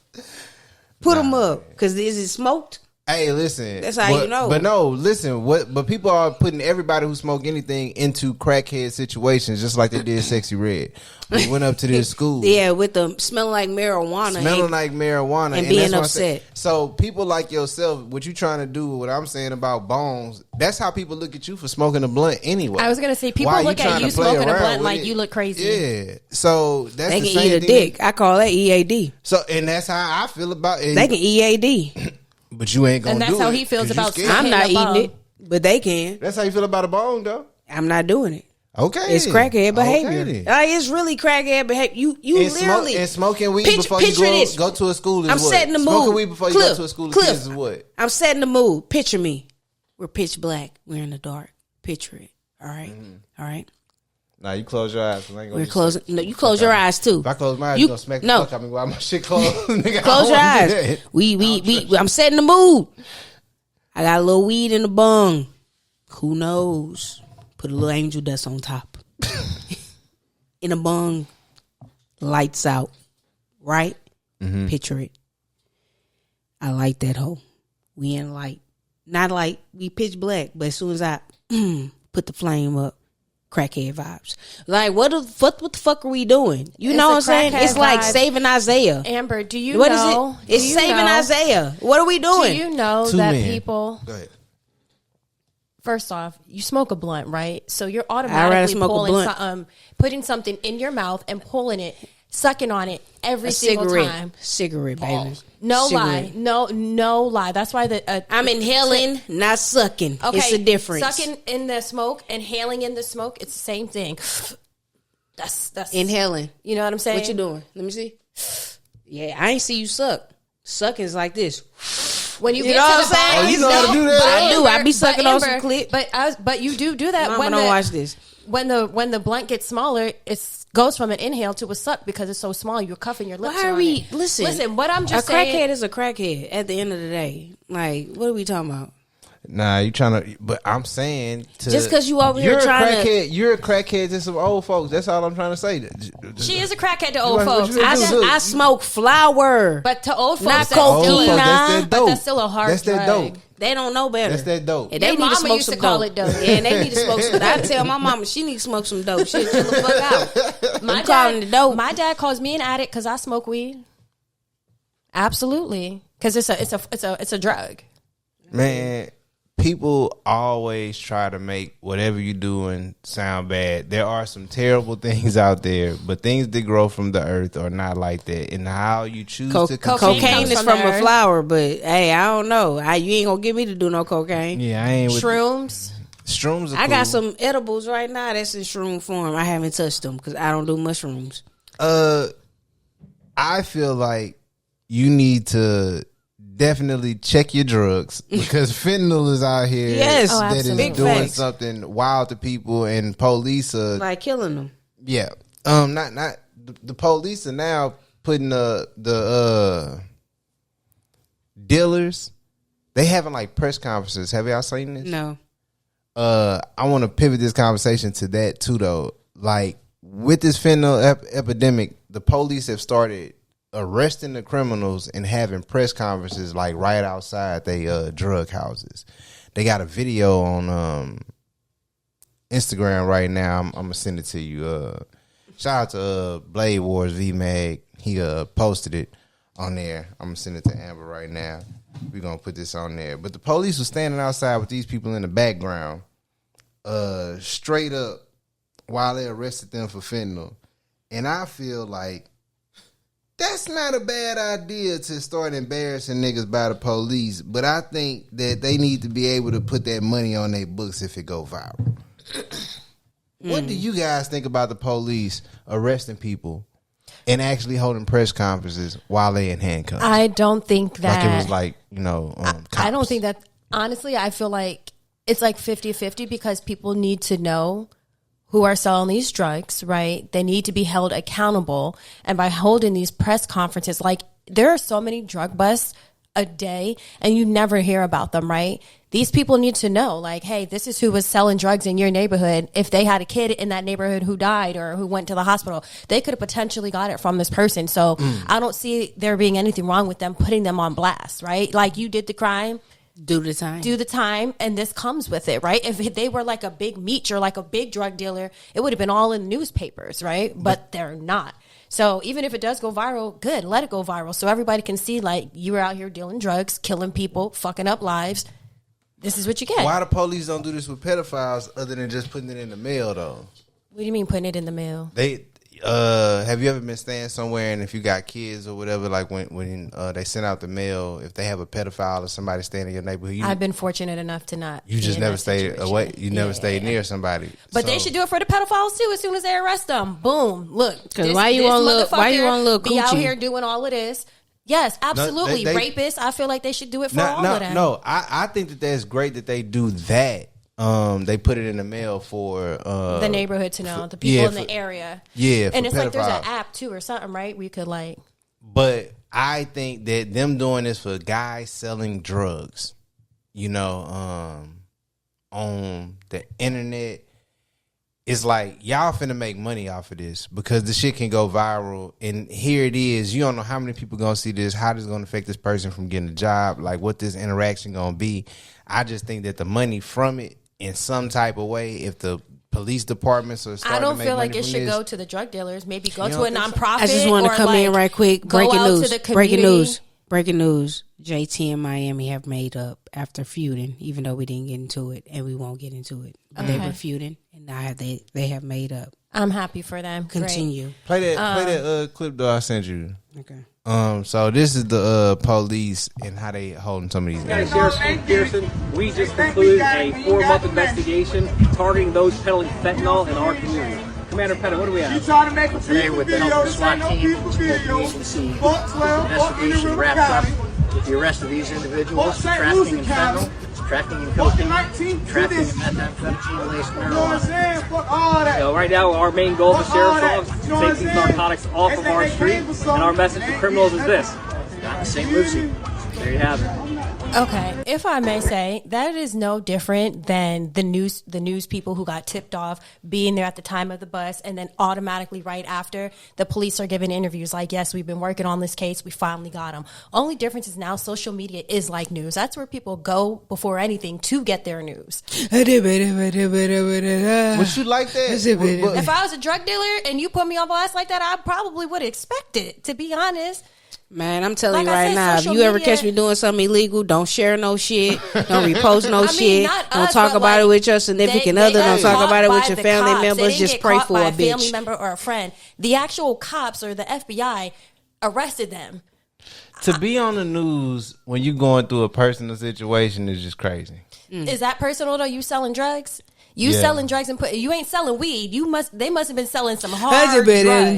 [SPEAKER 1] Put them up. Because is it smoked?
[SPEAKER 3] Hey, listen.
[SPEAKER 1] That's how you know.
[SPEAKER 3] But no, listen. But people are putting everybody who smoke anything into crackhead situations, just like they did Sexy Red. We went up to this school.
[SPEAKER 1] Yeah, with them smelling like marijuana.
[SPEAKER 3] Smelling like marijuana
[SPEAKER 1] and being
[SPEAKER 3] that's what I'm saying.
[SPEAKER 1] upset.
[SPEAKER 3] So people like yourself, what you trying to do, what I'm saying about bones, that's how people look at you for smoking a blunt anyway.
[SPEAKER 4] I was gonna say people
[SPEAKER 3] Why
[SPEAKER 4] look at
[SPEAKER 3] trying
[SPEAKER 4] you
[SPEAKER 3] to play
[SPEAKER 4] smoking a
[SPEAKER 3] around
[SPEAKER 4] blunt
[SPEAKER 3] with
[SPEAKER 4] like
[SPEAKER 3] it?
[SPEAKER 4] you look crazy.
[SPEAKER 3] Yeah. So that's
[SPEAKER 1] They
[SPEAKER 3] the
[SPEAKER 1] can
[SPEAKER 3] same
[SPEAKER 1] eat a
[SPEAKER 3] thing.
[SPEAKER 1] dick. I call that EAD.
[SPEAKER 3] So and that's how I feel about it.
[SPEAKER 1] They can EAD.
[SPEAKER 3] But you ain't gonna
[SPEAKER 4] And that's
[SPEAKER 3] do
[SPEAKER 4] how
[SPEAKER 3] it
[SPEAKER 4] he feels
[SPEAKER 3] 'cause you
[SPEAKER 4] about
[SPEAKER 3] scared.
[SPEAKER 1] I'm not
[SPEAKER 4] Hitting a
[SPEAKER 1] eating it, but they can.
[SPEAKER 3] That's how you feel about a bone, though.
[SPEAKER 1] I'm not doing it.
[SPEAKER 3] Okay,
[SPEAKER 1] It's crackhead behavior.
[SPEAKER 3] Okay, then.
[SPEAKER 1] It's really crackhead behavior. You
[SPEAKER 3] And
[SPEAKER 1] literally
[SPEAKER 3] and smoking weed
[SPEAKER 1] Picture-
[SPEAKER 3] before you
[SPEAKER 1] picture this.
[SPEAKER 3] go to a school is
[SPEAKER 1] I'm
[SPEAKER 3] what?
[SPEAKER 1] setting the mood.
[SPEAKER 3] Smoking weed before you
[SPEAKER 1] Cliff,
[SPEAKER 3] go to a school of
[SPEAKER 1] Cliff,
[SPEAKER 3] kids is what?
[SPEAKER 1] I'm setting the mood. Picture me. We're pitch black. We're in the dark. Picture it. All right. All right.
[SPEAKER 3] Nah, you close your eyes. I ain't gonna
[SPEAKER 1] We're
[SPEAKER 3] do
[SPEAKER 1] closing.
[SPEAKER 3] shit.
[SPEAKER 1] No, you close your eyes too.
[SPEAKER 3] If I close my eyes,
[SPEAKER 1] You-
[SPEAKER 3] you gonna smack the
[SPEAKER 1] no.
[SPEAKER 3] fuck out of me while my shit closed. Nigga, I
[SPEAKER 1] Close
[SPEAKER 3] don't
[SPEAKER 1] your
[SPEAKER 3] wanna do
[SPEAKER 1] eyes.
[SPEAKER 3] that.
[SPEAKER 1] We I'm setting the mood. I got a little weed in the bung. Who knows? put a little angel dust on top. In a bung, lights out, right? Picture it. I light that hoe. We in light. Not like we pitch black, but as soon as I put the flame up, crackhead vibes. Like, what the fuck are we doing? You
[SPEAKER 4] It's
[SPEAKER 1] know
[SPEAKER 4] a
[SPEAKER 1] what I'm saying?
[SPEAKER 4] crackhead
[SPEAKER 1] It's like
[SPEAKER 4] vibe.
[SPEAKER 1] saving Isaiah.
[SPEAKER 4] Amber, do you
[SPEAKER 1] What
[SPEAKER 4] know?
[SPEAKER 1] is it? It's saving Isaiah. What are we doing?
[SPEAKER 4] Do you know
[SPEAKER 3] Two
[SPEAKER 4] that
[SPEAKER 3] men.
[SPEAKER 4] people?
[SPEAKER 3] Go ahead.
[SPEAKER 4] First off, you smoke a blunt, right? So you're
[SPEAKER 1] rather
[SPEAKER 4] automatically
[SPEAKER 1] smoke a
[SPEAKER 4] pulling,
[SPEAKER 1] blunt.
[SPEAKER 4] putting something in your mouth and pulling it, sucking on it every
[SPEAKER 1] A
[SPEAKER 4] single
[SPEAKER 1] cigarette.
[SPEAKER 4] time.
[SPEAKER 1] Cigarette, baby.
[SPEAKER 4] No
[SPEAKER 1] Cigarette.
[SPEAKER 4] lie, no lie. That's why
[SPEAKER 1] I'm inhaling, not sucking.
[SPEAKER 4] okay,
[SPEAKER 1] It's a difference.
[SPEAKER 4] Sucking in the smoke, inhaling in the smoke, it's the same thing. That's
[SPEAKER 1] Inhaling.
[SPEAKER 4] You know what I'm saying?
[SPEAKER 1] What you doing? Let me see. Yeah, I ain't see you suck. Sucking is like this.
[SPEAKER 4] When you
[SPEAKER 1] You
[SPEAKER 4] get
[SPEAKER 1] know
[SPEAKER 4] to
[SPEAKER 1] what
[SPEAKER 4] the
[SPEAKER 1] I'm saying?
[SPEAKER 4] bottom,
[SPEAKER 3] Oh, you know how to do that?
[SPEAKER 4] but
[SPEAKER 1] I do. I be
[SPEAKER 4] Amber-
[SPEAKER 1] sucking
[SPEAKER 4] but
[SPEAKER 1] on some
[SPEAKER 4] Amber-
[SPEAKER 1] clip.
[SPEAKER 4] But you do that
[SPEAKER 1] Mama
[SPEAKER 4] when
[SPEAKER 1] don't
[SPEAKER 4] the,
[SPEAKER 1] watch this.
[SPEAKER 4] when the blunt gets smaller. It goes from an inhale to a suck because it's so small. You're cuffing your lips.
[SPEAKER 1] Why are
[SPEAKER 4] around
[SPEAKER 1] we
[SPEAKER 4] it.
[SPEAKER 1] listen?
[SPEAKER 4] What I'm just
[SPEAKER 1] a crackhead
[SPEAKER 4] saying.
[SPEAKER 1] is a crackhead. At the end of the day, like, what are we talking about?
[SPEAKER 3] Nah, you trying to, but I'm saying to,
[SPEAKER 1] Just 'cause you over here
[SPEAKER 3] you're
[SPEAKER 1] trying
[SPEAKER 3] a
[SPEAKER 1] to-
[SPEAKER 3] crackhead, you're a crackhead to some old folks. That's all I'm trying to say.
[SPEAKER 4] She is a crackhead to old
[SPEAKER 3] what
[SPEAKER 4] folks.
[SPEAKER 3] you
[SPEAKER 1] I,
[SPEAKER 3] do, look.
[SPEAKER 1] I smoke flower.
[SPEAKER 4] But to old folks,
[SPEAKER 1] Not
[SPEAKER 4] that's
[SPEAKER 1] cocaine,
[SPEAKER 4] still
[SPEAKER 3] Old folks,
[SPEAKER 1] nah.
[SPEAKER 3] that's that
[SPEAKER 4] But
[SPEAKER 3] dope.
[SPEAKER 4] that's still a hard
[SPEAKER 3] That's that
[SPEAKER 4] drug.
[SPEAKER 3] dope.
[SPEAKER 1] They don't know better.
[SPEAKER 3] That's that dope.
[SPEAKER 1] And they
[SPEAKER 4] Your
[SPEAKER 1] need to
[SPEAKER 4] mama
[SPEAKER 1] smoke
[SPEAKER 4] used
[SPEAKER 1] some
[SPEAKER 4] to call
[SPEAKER 1] dope.
[SPEAKER 4] it dope.
[SPEAKER 1] Yeah, and they need to smoke some. I tell my mama she need to smoke some dope. She'll chill the fuck out.
[SPEAKER 4] My
[SPEAKER 1] calling it dope.
[SPEAKER 4] My dad calls me an addict because I smoke weed. Absolutely, because it's a drug.
[SPEAKER 3] Man, people always try to make whatever you doing sound bad. There are some terrible things out there, but things that grow from the earth are not like that. And how you choose to consume
[SPEAKER 1] Cocaine
[SPEAKER 4] comes
[SPEAKER 1] is
[SPEAKER 4] from
[SPEAKER 1] from
[SPEAKER 4] the
[SPEAKER 1] a
[SPEAKER 4] earth.
[SPEAKER 1] flower, but hey, I don't know. You ain't gonna get me to do no cocaine.
[SPEAKER 3] Yeah, I ain't with
[SPEAKER 4] Shrooms.
[SPEAKER 3] shrooms. Are
[SPEAKER 1] I got
[SPEAKER 3] cool.
[SPEAKER 1] some edibles right now that's in shroom form. I haven't touched them because I don't do mushrooms.
[SPEAKER 3] I feel like you need to definitely check your drugs because fentanyl is out here.
[SPEAKER 1] Yes. Oh,
[SPEAKER 3] that is
[SPEAKER 4] absolutely.
[SPEAKER 1] Big
[SPEAKER 3] doing
[SPEAKER 1] facts.
[SPEAKER 3] something wild to people, and police are
[SPEAKER 1] Like killing them.
[SPEAKER 3] yeah. Not the police are now putting the dealers. They having like press conferences. Have y'all seen this?
[SPEAKER 1] No.
[SPEAKER 3] I want to pivot this conversation to that too, though. Like with this fentanyl epidemic, the police have started arresting the criminals and having press conferences like right outside they drug houses. They got a video on Instagram right now. I'm gonna send it to you. Shout out to Blade Wars VMag. He posted it on there. I'm gonna send it to Amber right now. We're gonna put this on there. But the police were standing outside with these people in the background, straight up while they arrested them for fentanyl. And I feel like that's not a bad idea to start embarrassing niggas by the police, but I think that they need to be able to put that money on their books if it go viral. What do you guys think about the police arresting people and actually holding press conferences while they in handcuffs?
[SPEAKER 4] I don't think that.
[SPEAKER 3] Like it was like,
[SPEAKER 4] I don't
[SPEAKER 3] cops.
[SPEAKER 4] think that. Honestly, I feel like it's like 50-50 because people need to know who are selling these drugs, right? They need to be held accountable. And by holding these press conferences, like there are so many drug busts a day and you never hear about them, right? These people need to know, like, hey, this is who was selling drugs in your neighborhood. If they had a kid in that neighborhood who died or who went to the hospital, they could have potentially got it from this person. So I don't see there being anything wrong with them putting them on blast, right? Like you did the crime.
[SPEAKER 1] Do the time.
[SPEAKER 4] Do the time, and this comes with it, right? If they were like a big meech or like a big drug dealer, it would have been all in the newspapers, right? But they're not. So even if it does go viral, good, let it go viral so everybody can see like you were out here dealing drugs, killing people, fucking up lives. This is what you get.
[SPEAKER 3] Why the police don't do this with pedophiles other than just putting it in the mail, though?
[SPEAKER 4] What do you mean putting it in the mail?
[SPEAKER 3] They have you ever been staying somewhere and if you got kids or whatever, like when they send out the mail, if they have a pedophile or somebody staying in your neighborhood,
[SPEAKER 4] I've been fortunate enough to not.
[SPEAKER 3] you
[SPEAKER 4] be
[SPEAKER 3] just
[SPEAKER 4] in
[SPEAKER 3] never
[SPEAKER 4] that
[SPEAKER 3] stayed
[SPEAKER 4] situation.
[SPEAKER 3] away. You never stayed near somebody.
[SPEAKER 4] But they should do it for the pedophiles too. As soon as they arrest them, boom, look.
[SPEAKER 1] Why you want little
[SPEAKER 4] be out
[SPEAKER 1] coochie?
[SPEAKER 4] here doing all of this? Yes, absolutely.
[SPEAKER 3] they-
[SPEAKER 4] Rapists. I feel like they should do it for all of them.
[SPEAKER 3] No, I think that that's great that they do that. They put it in the mail for
[SPEAKER 4] The neighborhood to know the people
[SPEAKER 3] yeah,
[SPEAKER 4] in the
[SPEAKER 3] for-
[SPEAKER 4] area.
[SPEAKER 3] yeah,
[SPEAKER 4] and
[SPEAKER 3] for
[SPEAKER 4] it's like there's an
[SPEAKER 3] pedophiles.
[SPEAKER 4] app too or something, right? We could like.
[SPEAKER 3] But I think that them doing this for guys selling drugs, on the internet it's like y'all finna make money off of this because the shit can go viral. And here it is. You don't know how many people gonna see this, how this is gonna affect this person from getting a job, like what this interaction gonna be. I just think that the money from it in some type of way, if the police departments are starting
[SPEAKER 4] I don't
[SPEAKER 3] to make
[SPEAKER 4] feel like
[SPEAKER 3] money
[SPEAKER 4] it
[SPEAKER 3] from
[SPEAKER 4] should
[SPEAKER 3] this,
[SPEAKER 4] go to the drug dealers. Maybe go
[SPEAKER 3] You
[SPEAKER 4] to
[SPEAKER 3] don't
[SPEAKER 4] a
[SPEAKER 3] think so?
[SPEAKER 4] nonprofit.
[SPEAKER 1] I just want to
[SPEAKER 4] or
[SPEAKER 1] come in
[SPEAKER 4] like
[SPEAKER 1] right quick.
[SPEAKER 4] go
[SPEAKER 1] Breaking
[SPEAKER 4] out
[SPEAKER 1] news.
[SPEAKER 4] to the
[SPEAKER 1] Breaking
[SPEAKER 4] community.
[SPEAKER 1] news. Breaking news. JT and Miami have made up after feuding, even though we didn't get into it, and we won't get into it. But they were feuding, and now they have made up.
[SPEAKER 4] I'm happy for them.
[SPEAKER 1] Continue.
[SPEAKER 3] play that clip though I sent you.
[SPEAKER 1] Okay.
[SPEAKER 3] So this is the police and how they holding some of these guys.
[SPEAKER 5] Sheriff Steve Pearson, we just concluded a 4-month investigation targeting those peddling fentanyl in our community. Commander Pettit, what do we have?
[SPEAKER 6] Today, with the help of the SWAT team, the agency investigation wrapped up with the arrest of these individuals, trafficking in fentanyl, trafficking in cocaine, trafficking in methamphetamine-laced marijuana.
[SPEAKER 5] Right now, our main goal as the Sheriff's Office is to take these narcotics off of our street, and our message to criminals is this:
[SPEAKER 6] Not the St. Lucie.
[SPEAKER 5] there you have it.
[SPEAKER 4] Okay, if I may say, that is no different than the news people who got tipped off being there at the time of the bust, and then automatically right after the police are giving interviews like, yes, we've been working on this case, we finally got him. Only difference is now social media is like news. That's where people go before anything to get their news.
[SPEAKER 3] Would you like that?
[SPEAKER 4] If I was a drug dealer and you put me on blast like that, I probably would expect it, to be honest.
[SPEAKER 1] Man, I'm telling
[SPEAKER 4] Like
[SPEAKER 1] you
[SPEAKER 4] I
[SPEAKER 1] right
[SPEAKER 4] said,
[SPEAKER 1] now, if
[SPEAKER 4] social
[SPEAKER 1] you ever
[SPEAKER 4] media-
[SPEAKER 1] catch me doing something illegal, don't share no shit. Don't repost no
[SPEAKER 4] I mean,
[SPEAKER 1] shit.
[SPEAKER 4] not
[SPEAKER 1] Don't
[SPEAKER 4] us,
[SPEAKER 1] talk
[SPEAKER 4] but,
[SPEAKER 1] about it
[SPEAKER 4] like,
[SPEAKER 1] with your significant
[SPEAKER 4] they
[SPEAKER 1] other. Don't
[SPEAKER 4] got
[SPEAKER 1] talk about it with
[SPEAKER 4] caught
[SPEAKER 1] your
[SPEAKER 4] by
[SPEAKER 1] family
[SPEAKER 4] the cops. They
[SPEAKER 1] members.
[SPEAKER 4] didn't
[SPEAKER 1] Just
[SPEAKER 4] get
[SPEAKER 1] pray
[SPEAKER 4] caught
[SPEAKER 1] for
[SPEAKER 4] by
[SPEAKER 1] a
[SPEAKER 4] a family
[SPEAKER 1] bitch.
[SPEAKER 4] member or a friend. The actual cops or the FBI arrested them.
[SPEAKER 3] To be on the news when you going through a personal situation is just crazy.
[SPEAKER 4] Is that personal though? You selling drugs? You
[SPEAKER 3] Yeah.
[SPEAKER 4] selling drugs and you ain't selling weed. They must have been selling some hard drugs. Right?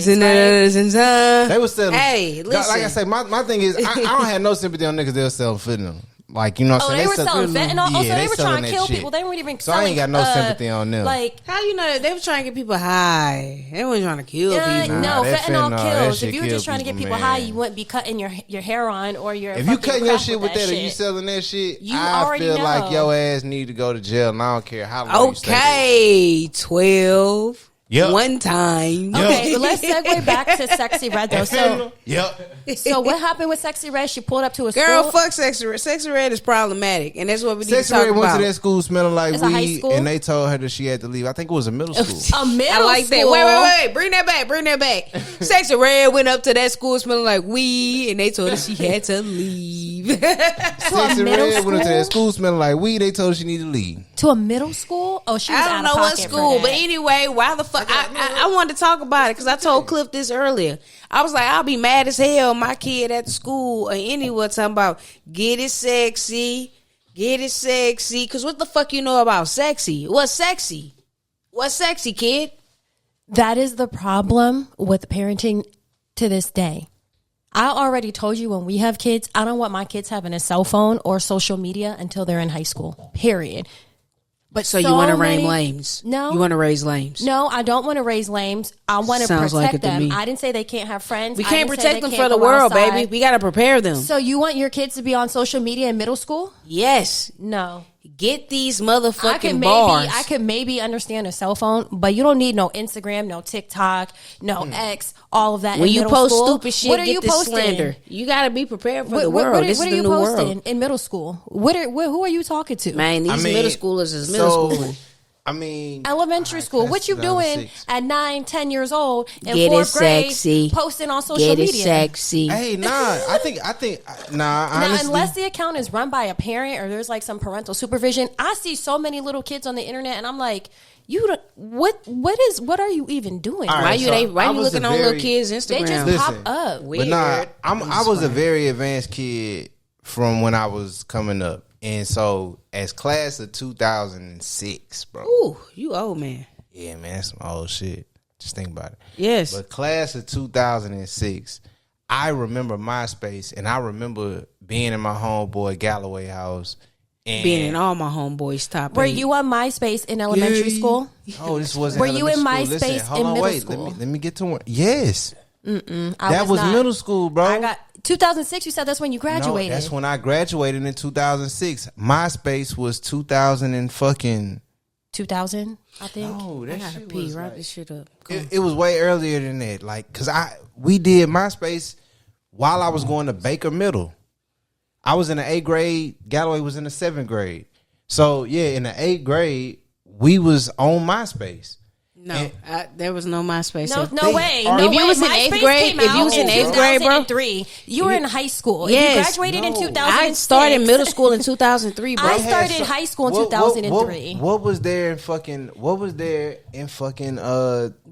[SPEAKER 3] They was selling.
[SPEAKER 1] Hey, listen.
[SPEAKER 3] Like I say, my thing is, I don't have no sympathy on niggas that was selling fentanyl. Like, you know what I'm
[SPEAKER 4] Oh,
[SPEAKER 3] saying?
[SPEAKER 4] they were selling fentanyl. Oh, so they were
[SPEAKER 3] selling
[SPEAKER 4] trying to
[SPEAKER 3] that
[SPEAKER 4] kill
[SPEAKER 3] shit.
[SPEAKER 4] people. They weren't even
[SPEAKER 3] So
[SPEAKER 4] selling.
[SPEAKER 3] I ain't got no sympathy on them.
[SPEAKER 4] Like,
[SPEAKER 1] How you know they were trying to get people high? They weren't trying to kill people.
[SPEAKER 3] Nah,
[SPEAKER 4] no,
[SPEAKER 3] that
[SPEAKER 4] fentanyl
[SPEAKER 3] fentanyl, that
[SPEAKER 4] kills.
[SPEAKER 3] shit
[SPEAKER 4] If you were
[SPEAKER 3] kill
[SPEAKER 4] just trying to get
[SPEAKER 3] people,
[SPEAKER 4] people
[SPEAKER 3] man.
[SPEAKER 4] high, you wouldn't be cutting your hair on or your.
[SPEAKER 3] If you
[SPEAKER 4] fucking
[SPEAKER 3] cutting your
[SPEAKER 4] crack
[SPEAKER 3] shit with that or you
[SPEAKER 4] shit.
[SPEAKER 3] selling that shit,
[SPEAKER 4] You
[SPEAKER 3] I
[SPEAKER 4] already
[SPEAKER 3] feel
[SPEAKER 4] know.
[SPEAKER 3] like your ass need to go to jail, and I don't care how long you stay there.
[SPEAKER 1] Okay, 12.
[SPEAKER 3] Yep.
[SPEAKER 1] One time.
[SPEAKER 4] Okay, but let's segue back to Sexy Red though. So what happened with Sexy Red? She pulled up to a
[SPEAKER 1] Girl,
[SPEAKER 4] school.
[SPEAKER 1] fuck Sexy Red. Sexy Red is problematic, and that's what we need
[SPEAKER 3] Sexy
[SPEAKER 1] to talk
[SPEAKER 3] Red went
[SPEAKER 1] about.
[SPEAKER 3] to that school smelling like
[SPEAKER 4] It's a high
[SPEAKER 3] weed,
[SPEAKER 4] school?
[SPEAKER 3] and they told her that she had to leave. I think it was a middle school.
[SPEAKER 4] A middle
[SPEAKER 1] I like
[SPEAKER 4] school.
[SPEAKER 1] that. Wait. Bring that back. Sexy Red went up to that school smelling like weed, and they told her she had to leave.
[SPEAKER 3] Sexy
[SPEAKER 4] middle
[SPEAKER 3] Red went into
[SPEAKER 4] school?
[SPEAKER 3] that school smelling like weed. They told her she needed to leave.
[SPEAKER 4] To a middle school? Oh, she was
[SPEAKER 1] I don't
[SPEAKER 4] out
[SPEAKER 1] know
[SPEAKER 4] of
[SPEAKER 1] what
[SPEAKER 4] pocket for
[SPEAKER 1] school,
[SPEAKER 4] that.
[SPEAKER 1] but anyway, why the fuck? I wanted to talk about it because I told Cliff this earlier. I was like, I'll be mad as hell. My kid at the school or anywhere talking about get it sexy. Because what the fuck you know about sexy? What's sexy? What's sexy, kid?
[SPEAKER 4] That is the problem with parenting to this day. I already told you when we have kids, I don't want my kids having a cell phone or social media until they're in high school. Period. But
[SPEAKER 1] So you want to raise
[SPEAKER 4] many-
[SPEAKER 1] lames?
[SPEAKER 4] No.
[SPEAKER 1] You want to raise lames?
[SPEAKER 4] No, I don't want to raise lames. I want to
[SPEAKER 1] Sounds like
[SPEAKER 4] protect
[SPEAKER 1] it to
[SPEAKER 4] them.
[SPEAKER 1] me.
[SPEAKER 4] I didn't say they can't have friends.
[SPEAKER 1] We
[SPEAKER 4] I
[SPEAKER 1] can't
[SPEAKER 4] didn't say
[SPEAKER 1] protect
[SPEAKER 4] they
[SPEAKER 1] them
[SPEAKER 4] can't
[SPEAKER 1] for the
[SPEAKER 4] go
[SPEAKER 1] world,
[SPEAKER 4] outside.
[SPEAKER 1] baby. We got to prepare them.
[SPEAKER 4] So you want your kids to be on social media in middle school?
[SPEAKER 1] Yes.
[SPEAKER 4] No.
[SPEAKER 1] Get these
[SPEAKER 4] I
[SPEAKER 1] motherfucking bars.
[SPEAKER 4] could maybe understand a cell phone, but you don't need no Instagram, no TikTok, no X, all of that.
[SPEAKER 1] When
[SPEAKER 4] in
[SPEAKER 1] you
[SPEAKER 4] middle
[SPEAKER 1] post
[SPEAKER 4] school.
[SPEAKER 1] stupid shit,
[SPEAKER 4] what are
[SPEAKER 1] get
[SPEAKER 4] you
[SPEAKER 1] this
[SPEAKER 4] posting?
[SPEAKER 1] slander. You got to be prepared for
[SPEAKER 4] What,
[SPEAKER 1] the
[SPEAKER 4] what,
[SPEAKER 1] world.
[SPEAKER 4] what,
[SPEAKER 1] This
[SPEAKER 4] what
[SPEAKER 1] is
[SPEAKER 4] are
[SPEAKER 1] the
[SPEAKER 4] you
[SPEAKER 1] new
[SPEAKER 4] posting
[SPEAKER 1] world.
[SPEAKER 4] in middle school? Who are you talking to?
[SPEAKER 1] Man, these middle schoolers is middle schooling.
[SPEAKER 4] Elementary school. What you doing
[SPEAKER 3] 2006.
[SPEAKER 4] at 9, 10 years old in
[SPEAKER 1] Get it
[SPEAKER 4] 4th grade
[SPEAKER 1] sexy.
[SPEAKER 4] posting on social
[SPEAKER 1] Get it
[SPEAKER 4] media?
[SPEAKER 1] sexy.
[SPEAKER 3] Hey, nah. I think. Nah.
[SPEAKER 4] Now,
[SPEAKER 3] Honestly,
[SPEAKER 4] unless the account is run by a parent or there's like some parental supervision, I see so many little kids on the internet, and I'm like, what are you even doing?
[SPEAKER 3] All right,
[SPEAKER 1] Why
[SPEAKER 3] I
[SPEAKER 1] you
[SPEAKER 3] was
[SPEAKER 1] looking
[SPEAKER 3] a
[SPEAKER 1] on little
[SPEAKER 3] very-
[SPEAKER 1] kids'
[SPEAKER 4] They
[SPEAKER 1] Instagram?
[SPEAKER 4] just
[SPEAKER 3] Listen,
[SPEAKER 4] pop up.
[SPEAKER 3] But nah, I was a very advanced kid from when I was coming up, and so as class of 2006, bro.
[SPEAKER 1] Ooh, you old man.
[SPEAKER 3] Yeah, man, that's some old shit. Just think about it.
[SPEAKER 1] Yes.
[SPEAKER 3] But class of 2006, I remember MySpace, and I remember being in my homeboy Galloway house. And
[SPEAKER 1] Being in all my homeboys' top
[SPEAKER 4] Were
[SPEAKER 1] 8.
[SPEAKER 4] you on MySpace in elementary school?
[SPEAKER 3] Oh, this wasn't.
[SPEAKER 4] Were you in
[SPEAKER 3] elementary school.
[SPEAKER 4] MySpace
[SPEAKER 3] Listen, hold
[SPEAKER 4] in
[SPEAKER 3] on,
[SPEAKER 4] middle
[SPEAKER 3] wait.
[SPEAKER 4] school?
[SPEAKER 3] Let me get to one. Yes,
[SPEAKER 4] I
[SPEAKER 3] that was
[SPEAKER 4] not.
[SPEAKER 3] middle school, bro.
[SPEAKER 4] I got 2006. You said that's when you
[SPEAKER 3] No,
[SPEAKER 4] graduated.
[SPEAKER 3] that's when I graduated in 2006. MySpace was 2000 and fucking
[SPEAKER 4] 2000, I think.
[SPEAKER 3] Oh,
[SPEAKER 1] I
[SPEAKER 3] that
[SPEAKER 1] gotta
[SPEAKER 3] shit
[SPEAKER 1] pee.
[SPEAKER 3] was
[SPEAKER 1] Wrap
[SPEAKER 3] like,
[SPEAKER 1] this shit up.
[SPEAKER 3] it was way earlier than that. Like, cause we did MySpace while I was going to Baker Middle. I was in the 8th grade. Galloway was in the 7th grade. So yeah, in the 8th grade, we was on MySpace.
[SPEAKER 1] No, there was no MySpace.
[SPEAKER 4] No way.
[SPEAKER 1] If you was in 8th grade, if you was in 8th grade, bro,
[SPEAKER 4] 2003, you were in high school.
[SPEAKER 1] Yes.
[SPEAKER 4] If you graduated in 2006.
[SPEAKER 1] I started middle school in 2003, bro.
[SPEAKER 4] I started high school in 2003.
[SPEAKER 3] What was there in fucking?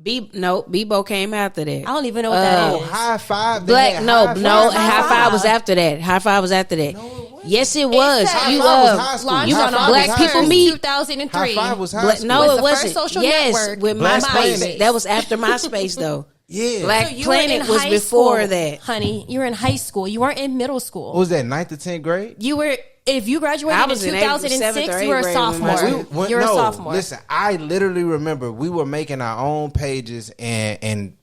[SPEAKER 1] Bebo came after that.
[SPEAKER 4] I don't even know what that
[SPEAKER 3] Oh,
[SPEAKER 4] is.
[SPEAKER 3] High Five.
[SPEAKER 1] Black, no,
[SPEAKER 3] High
[SPEAKER 1] High Five was after that. High Five was after that. Yes, it was.
[SPEAKER 4] said
[SPEAKER 1] You
[SPEAKER 3] High Five was high school.
[SPEAKER 4] Launched
[SPEAKER 3] High
[SPEAKER 4] on
[SPEAKER 3] Five
[SPEAKER 1] Black
[SPEAKER 3] was
[SPEAKER 1] people
[SPEAKER 3] high
[SPEAKER 1] meet.
[SPEAKER 3] school.
[SPEAKER 4] 2003.
[SPEAKER 3] High Five was high
[SPEAKER 1] Black,
[SPEAKER 3] school.
[SPEAKER 1] no,
[SPEAKER 4] Was
[SPEAKER 1] it
[SPEAKER 4] the
[SPEAKER 1] wasn't.
[SPEAKER 4] first social
[SPEAKER 1] Yes,
[SPEAKER 4] network
[SPEAKER 1] with
[SPEAKER 3] Black
[SPEAKER 1] MySpace.
[SPEAKER 3] Planet.
[SPEAKER 1] That was after MySpace, though.
[SPEAKER 3] Yeah.
[SPEAKER 1] Black
[SPEAKER 4] So you were in
[SPEAKER 1] Planet was
[SPEAKER 4] high
[SPEAKER 1] before
[SPEAKER 4] school,
[SPEAKER 1] that.
[SPEAKER 4] honey. You were in high school. You weren't in middle school.
[SPEAKER 3] What was that? 9th to 10th grade?
[SPEAKER 4] You were. If you graduated
[SPEAKER 1] I
[SPEAKER 4] in
[SPEAKER 1] was in
[SPEAKER 4] 2006,
[SPEAKER 1] 7th or
[SPEAKER 4] you were a
[SPEAKER 1] 8th grade when
[SPEAKER 4] sophomore. You're a sophomore.
[SPEAKER 3] Listen, I literally remember we were making our own pages and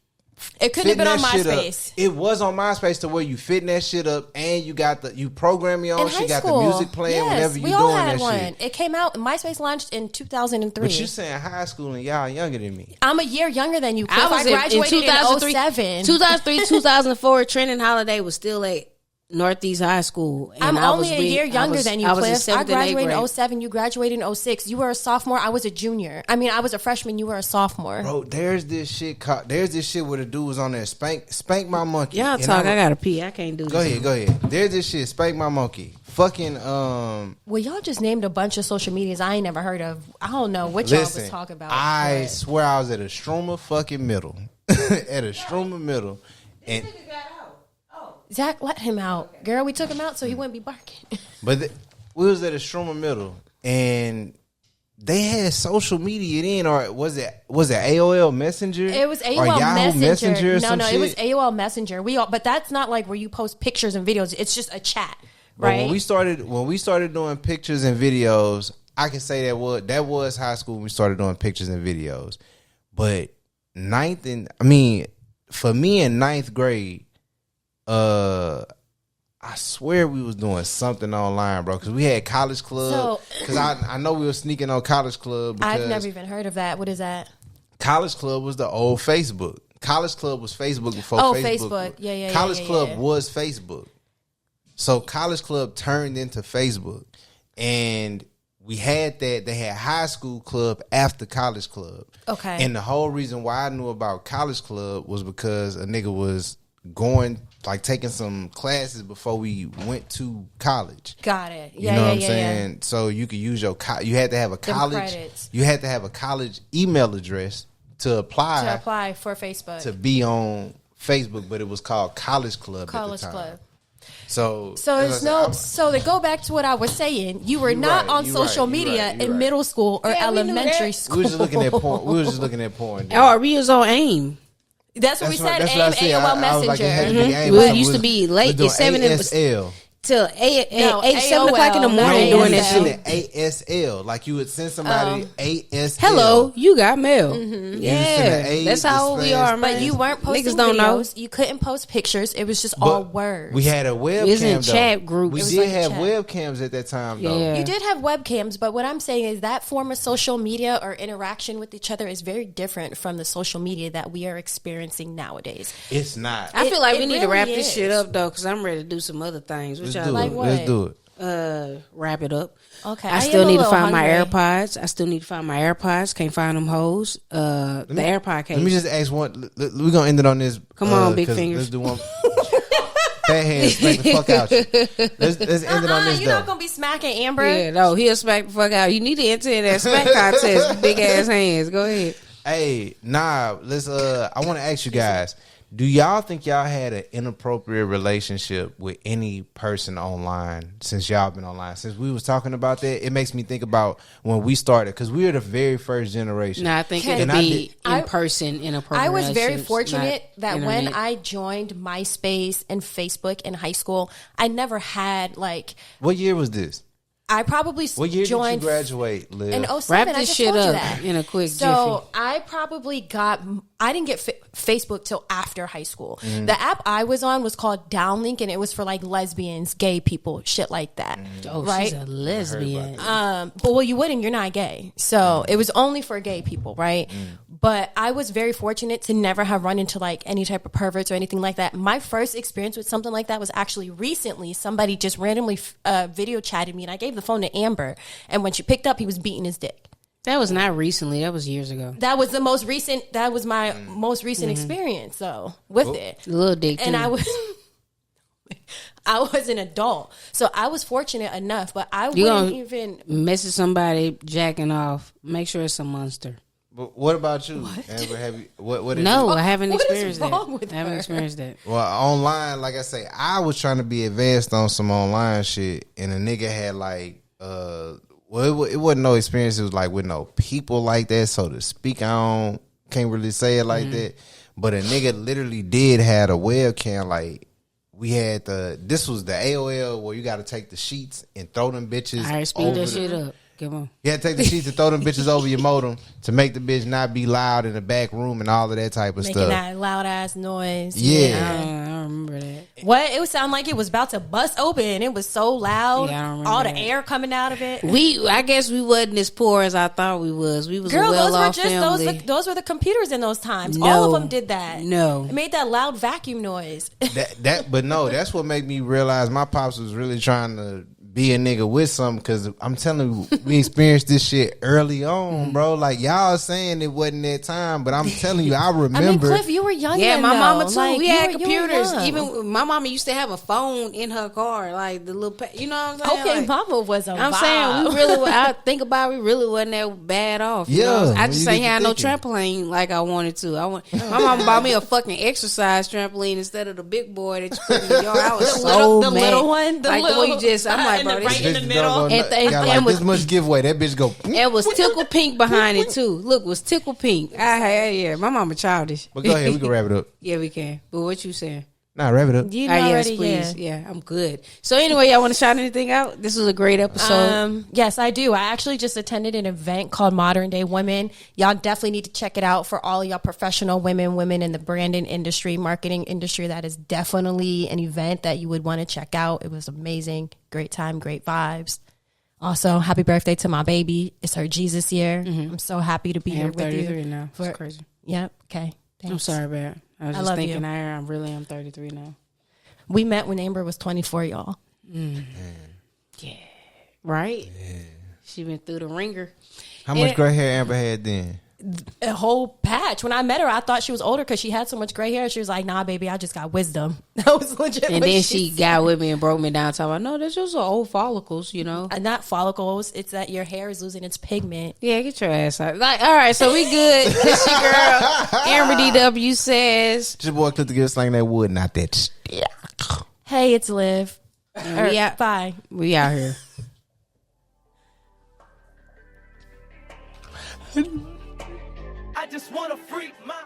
[SPEAKER 4] It couldn't have been on
[SPEAKER 3] fitting that shit up.
[SPEAKER 4] MySpace.
[SPEAKER 3] It was on MySpace to where you fitting that shit up and you program your own
[SPEAKER 4] In
[SPEAKER 3] shit.
[SPEAKER 4] high
[SPEAKER 3] You got
[SPEAKER 4] school.
[SPEAKER 3] the music playing
[SPEAKER 4] Yes,
[SPEAKER 3] whenever you
[SPEAKER 4] we all
[SPEAKER 3] doing
[SPEAKER 4] had
[SPEAKER 3] that
[SPEAKER 4] one.
[SPEAKER 3] shit.
[SPEAKER 4] It came out. MySpace launched in 2003.
[SPEAKER 3] But you saying high school and y'all younger than me.
[SPEAKER 4] I'm a year younger than you. Cliff.
[SPEAKER 1] I was
[SPEAKER 4] graduated
[SPEAKER 1] in 2003,
[SPEAKER 4] 07.
[SPEAKER 1] 2003, 2004. Trending Holiday was still at Northeast High School. And
[SPEAKER 4] I'm
[SPEAKER 1] I
[SPEAKER 4] only
[SPEAKER 1] was
[SPEAKER 4] a year younger than you,
[SPEAKER 1] I was in
[SPEAKER 4] Cliff. I
[SPEAKER 1] 7th and 8th
[SPEAKER 4] graduated in
[SPEAKER 1] grade.
[SPEAKER 4] 07. You graduated in 06. You were a sophomore. I was a junior. I mean, I was a freshman. You were a sophomore.
[SPEAKER 3] Bro, there's this shit where the dude was on there, spank my monkey.
[SPEAKER 1] Y'all
[SPEAKER 3] And
[SPEAKER 1] talk. I gotta pee. I can't do this.
[SPEAKER 3] Go ahead. There's this shit, spank my monkey. Fucking
[SPEAKER 4] Well, y'all just named a bunch of social medias I ain't never heard of. I don't know what y'all
[SPEAKER 3] listen,
[SPEAKER 4] was talking about.
[SPEAKER 3] I
[SPEAKER 4] but-
[SPEAKER 3] swear I was at a Struma fucking middle. At a Struma middle. And
[SPEAKER 4] Zach, let him out. Girl, we took him out so he wouldn't be barking.
[SPEAKER 3] But we was at a Struma middle, and they had social media then, or was it AOL Messenger?
[SPEAKER 4] It was
[SPEAKER 3] or
[SPEAKER 4] AOL
[SPEAKER 3] Yahoo
[SPEAKER 4] Messenger.
[SPEAKER 3] or
[SPEAKER 4] No,
[SPEAKER 3] some
[SPEAKER 4] it
[SPEAKER 3] shit?
[SPEAKER 4] was AOL Messenger. But that's not like where you post pictures and videos. It's just a chat,
[SPEAKER 3] But
[SPEAKER 4] right?
[SPEAKER 3] when we started doing pictures and videos, I can say that was high school when we started doing pictures and videos. But for me in 9th grade, I swear we was doing something online, bro. Because we had College Club. Because I know we were sneaking on College Club. Because
[SPEAKER 4] I've never even heard of that. What is that?
[SPEAKER 3] College Club was the old Facebook. College Club was Facebook before Facebook.
[SPEAKER 4] Yeah.
[SPEAKER 3] College Club was Facebook. So College Club turned into Facebook. And we had that. They had High School Club after College Club.
[SPEAKER 4] Okay.
[SPEAKER 3] And the whole reason why I knew about College Club was because a nigga was taking some classes before we went to college.
[SPEAKER 4] Got it.
[SPEAKER 3] You know what I'm saying? So you could use you had to have a college.
[SPEAKER 4] credits.
[SPEAKER 3] You had to have a college email address to apply
[SPEAKER 4] for Facebook.
[SPEAKER 3] to be on Facebook, but it was called College Club
[SPEAKER 4] College
[SPEAKER 3] at the time.
[SPEAKER 4] Club.
[SPEAKER 3] So
[SPEAKER 4] there's so to go back to what I was saying, you were not on social media in middle school or elementary school.
[SPEAKER 3] We was just looking at porn.
[SPEAKER 1] Oh, we was on AIM.
[SPEAKER 4] That's what we said.
[SPEAKER 3] That's what I said.
[SPEAKER 4] AOL
[SPEAKER 3] I was
[SPEAKER 4] Messenger.
[SPEAKER 3] like, it had to be AIM.
[SPEAKER 1] We
[SPEAKER 3] I
[SPEAKER 1] used
[SPEAKER 3] was-
[SPEAKER 1] to be late
[SPEAKER 3] we doing
[SPEAKER 1] at 7 and
[SPEAKER 3] ASL.
[SPEAKER 1] till 7 o'clock in the
[SPEAKER 4] AOL,
[SPEAKER 1] morning
[SPEAKER 4] no,
[SPEAKER 1] doing
[SPEAKER 3] we
[SPEAKER 1] that
[SPEAKER 3] send
[SPEAKER 1] shit.
[SPEAKER 3] it ASL. Like you would send somebody ASL.
[SPEAKER 1] Hello, you got mail.
[SPEAKER 3] send
[SPEAKER 1] Yeah,
[SPEAKER 3] an A
[SPEAKER 1] that's how we
[SPEAKER 3] display.
[SPEAKER 1] are, man.
[SPEAKER 4] But you weren't posting
[SPEAKER 1] Niggas don't know.
[SPEAKER 4] videos. You couldn't post pictures. It was just
[SPEAKER 3] But
[SPEAKER 4] all words.
[SPEAKER 3] We had a webcam.
[SPEAKER 1] was in
[SPEAKER 3] though.
[SPEAKER 1] chat groups.
[SPEAKER 3] We
[SPEAKER 1] It was
[SPEAKER 3] did
[SPEAKER 4] like
[SPEAKER 3] have
[SPEAKER 4] chat.
[SPEAKER 3] webcams at that time, though.
[SPEAKER 1] Yeah.
[SPEAKER 4] You did have webcams, but what I'm saying is that form of social media or interaction with each other is very different from the social media that we are experiencing nowadays.
[SPEAKER 3] It's not.
[SPEAKER 1] I feel like
[SPEAKER 4] It
[SPEAKER 1] we need to wrap
[SPEAKER 4] really
[SPEAKER 1] this
[SPEAKER 4] is.
[SPEAKER 1] shit up though, because I'm ready to do some other things. What
[SPEAKER 3] Let's
[SPEAKER 1] y'all
[SPEAKER 3] do
[SPEAKER 1] like?
[SPEAKER 3] it.
[SPEAKER 4] what?
[SPEAKER 3] Let's do it.
[SPEAKER 1] Wrap it up.
[SPEAKER 4] Okay,
[SPEAKER 1] I
[SPEAKER 4] I
[SPEAKER 1] still
[SPEAKER 4] am a
[SPEAKER 1] need to
[SPEAKER 4] little
[SPEAKER 1] find my
[SPEAKER 4] hungry.
[SPEAKER 1] AirPods. I still need to find my AirPods. Can't find them hoes. The AirPod case.
[SPEAKER 3] Let me just ask one. We're gonna end it on this.
[SPEAKER 1] Come on, big
[SPEAKER 3] 'cause
[SPEAKER 1] fingers.
[SPEAKER 3] Let's do one. Fat hands, smack the fuck out you. Let's end it on this
[SPEAKER 4] You're
[SPEAKER 3] though.
[SPEAKER 4] not gonna be smacking Amber.
[SPEAKER 1] Yeah, no, he'll smack the fuck out. You need to enter in that smack contest. Big ass hands. Go ahead.
[SPEAKER 3] Hey, let's I want to ask you guys, do y'all think y'all had an inappropriate relationship with any person online since y'all been online? Since we was talking about that, it makes me think about when we started, because we were the very first generation.
[SPEAKER 1] No, I think
[SPEAKER 4] Can-
[SPEAKER 1] it'd
[SPEAKER 3] And I
[SPEAKER 1] be
[SPEAKER 3] did-
[SPEAKER 1] in person, inappropriate.
[SPEAKER 4] I was very
[SPEAKER 1] relationships,
[SPEAKER 4] fortunate
[SPEAKER 1] not
[SPEAKER 4] that when
[SPEAKER 1] internet.
[SPEAKER 4] I joined MySpace and Facebook in high school, I never had like
[SPEAKER 3] What year was this?
[SPEAKER 4] I probably
[SPEAKER 3] What year
[SPEAKER 4] joined
[SPEAKER 3] did you graduate, Liv?
[SPEAKER 4] in 07.
[SPEAKER 1] Wrap
[SPEAKER 4] I
[SPEAKER 1] this
[SPEAKER 4] just
[SPEAKER 1] shit
[SPEAKER 4] told you
[SPEAKER 1] up
[SPEAKER 4] that.
[SPEAKER 1] in a quick
[SPEAKER 4] So I probably I didn't get Facebook till after high school. The app I was on was called Downlink, and it was for like lesbians, gay people, shit like that.
[SPEAKER 1] Oh,
[SPEAKER 4] right?
[SPEAKER 1] she's a lesbian.
[SPEAKER 4] But well, you wouldn't. You're not gay, so it was only for gay people, right? But I was very fortunate to never have run into like any type of perverts or anything like that. My first experience with something like that was actually recently. Somebody just randomly video chatted me, and I gave the phone to Amber. And when she picked up, he was beating his dick.
[SPEAKER 1] That was not recently. That was years ago.
[SPEAKER 4] That was the most recent. That was my most recent experience. So with it,
[SPEAKER 1] Little dick,
[SPEAKER 4] and
[SPEAKER 1] too.
[SPEAKER 4] I was an adult, so I was fortunate enough. But I
[SPEAKER 1] You
[SPEAKER 4] wouldn't
[SPEAKER 1] gonna
[SPEAKER 4] even
[SPEAKER 1] message somebody jacking off. Make sure it's a monster.
[SPEAKER 3] But what about you? Amber, have you? What is
[SPEAKER 1] No,
[SPEAKER 3] it?
[SPEAKER 1] I haven't
[SPEAKER 4] What is
[SPEAKER 1] experienced that.
[SPEAKER 4] wrong with
[SPEAKER 1] I haven't
[SPEAKER 4] her?
[SPEAKER 1] experienced that.
[SPEAKER 3] Well, online, like I say, I was trying to be advanced on some online shit, and a nigga had like, well, it wasn't no experience. It was like with no people like that, so to speak, can't really say it like that. But a nigga literally did have a webcam. Like we had this was the AOL where you got to take the sheets and throw them bitches.
[SPEAKER 1] All right, speed
[SPEAKER 3] over
[SPEAKER 1] that shit up. Come on.
[SPEAKER 3] You had to take the sheets and throw them bitches over your modem to make the bitch not be loud in the back room and all of that type of
[SPEAKER 4] making
[SPEAKER 3] stuff.
[SPEAKER 4] that loud ass noise.
[SPEAKER 3] Yeah.
[SPEAKER 1] I don't remember that.
[SPEAKER 4] What? It would sound like it was about to bust open. It was so loud.
[SPEAKER 1] Yeah, I don't remember
[SPEAKER 4] all the
[SPEAKER 1] that.
[SPEAKER 4] air coming out of it.
[SPEAKER 1] I guess we wasn't as poor as I thought we was. We was
[SPEAKER 4] Girl,
[SPEAKER 1] a
[SPEAKER 4] those were
[SPEAKER 1] well-off
[SPEAKER 4] just
[SPEAKER 1] family.
[SPEAKER 4] those were the computers in those times.
[SPEAKER 1] No.
[SPEAKER 4] All of them did that.
[SPEAKER 1] No.
[SPEAKER 4] It made that loud vacuum noise.
[SPEAKER 3] But no, that's what made me realize my pops was really trying to be a nigga with something, because I'm telling you, we experienced this shit early on, bro. Like y'all saying it wasn't that time, but I'm telling you, I remember.
[SPEAKER 4] I mean, Cliff, you were young.
[SPEAKER 1] Yeah,
[SPEAKER 4] then,
[SPEAKER 1] my
[SPEAKER 4] though.
[SPEAKER 1] mama too.
[SPEAKER 4] Like,
[SPEAKER 1] we
[SPEAKER 4] you
[SPEAKER 1] had
[SPEAKER 4] were
[SPEAKER 1] computers.
[SPEAKER 4] young.
[SPEAKER 1] Even my mama used to have a phone in her car, like the little. You know what I'm saying?
[SPEAKER 4] Okay,
[SPEAKER 1] Like,
[SPEAKER 4] mama was a
[SPEAKER 1] I'm
[SPEAKER 4] vibe.
[SPEAKER 1] saying we really. I think about it, we really wasn't that bad off. You know?
[SPEAKER 3] Yeah,
[SPEAKER 1] I just
[SPEAKER 3] when you
[SPEAKER 1] ain't
[SPEAKER 3] get
[SPEAKER 1] had
[SPEAKER 3] to
[SPEAKER 1] no
[SPEAKER 3] thinking.
[SPEAKER 1] trampoline like I wanted to. My mama bought me a fucking exercise trampoline instead of the big boy that you put in the yard. I was
[SPEAKER 4] The
[SPEAKER 1] so mad.
[SPEAKER 4] little one, the
[SPEAKER 1] like
[SPEAKER 4] little,
[SPEAKER 1] the way you just. I'm like,
[SPEAKER 4] and
[SPEAKER 1] bro,
[SPEAKER 4] the
[SPEAKER 1] this
[SPEAKER 4] right in the
[SPEAKER 3] Bitch
[SPEAKER 4] middle.
[SPEAKER 3] doggone
[SPEAKER 1] And th-
[SPEAKER 3] got
[SPEAKER 1] and
[SPEAKER 3] like
[SPEAKER 1] was-
[SPEAKER 3] this much giveaway. That bitch go.
[SPEAKER 1] It was tickle pink behind it too. Look, it was tickle pink. Yeah, my mama childish.
[SPEAKER 3] But go ahead, we can wrap it up.
[SPEAKER 1] Yeah, we can. But what you saying?
[SPEAKER 3] Nah, wrap it up.
[SPEAKER 4] You
[SPEAKER 1] Ah, yes,
[SPEAKER 4] already,
[SPEAKER 1] please.
[SPEAKER 4] yeah.
[SPEAKER 1] Yeah, I'm good. So anyway, y'all want to shout anything out? This was a great episode.
[SPEAKER 4] Yes, I do. I actually just attended an event called Modern Day Women. Y'all definitely need to check it out for all y'all professional women in the branding industry, marketing industry. That is definitely an event that you would want to check out. It was amazing. Great time, great vibes. Also, happy birthday to my baby. It's her Jesus year. I'm so happy to be here
[SPEAKER 1] I'm
[SPEAKER 4] with you.
[SPEAKER 1] 33 now. It's crazy.
[SPEAKER 4] Yep. Okay.
[SPEAKER 1] I'm
[SPEAKER 4] Thanks.
[SPEAKER 1] sorry, Bear. I was
[SPEAKER 4] I
[SPEAKER 1] just
[SPEAKER 4] love
[SPEAKER 1] thinking
[SPEAKER 4] you.
[SPEAKER 1] I'm 33 now.
[SPEAKER 4] We met when Amber was 24, y'all.
[SPEAKER 1] Right? Yeah. She been through the ringer.
[SPEAKER 3] How much gray hair Amber had then?
[SPEAKER 4] A whole patch. When I met her, I thought she was older because she had so much gray hair. She was like, "Nah, baby, I just got wisdom." That was legit.
[SPEAKER 1] And
[SPEAKER 4] what
[SPEAKER 1] then she got with me and broke me down, talking about, no, that's just old follicles, you know?
[SPEAKER 4] not follicles. It's that your hair is losing its pigment.
[SPEAKER 1] Yeah, get your ass out. Like, all right, so we good. This your girl, Amber DW says.
[SPEAKER 3] Just boy Cliff to get slang that wood, not that stick.
[SPEAKER 4] Hey, it's Liv.
[SPEAKER 1] We out.
[SPEAKER 4] Bye.
[SPEAKER 1] We out here.
[SPEAKER 7] I just wanna freak my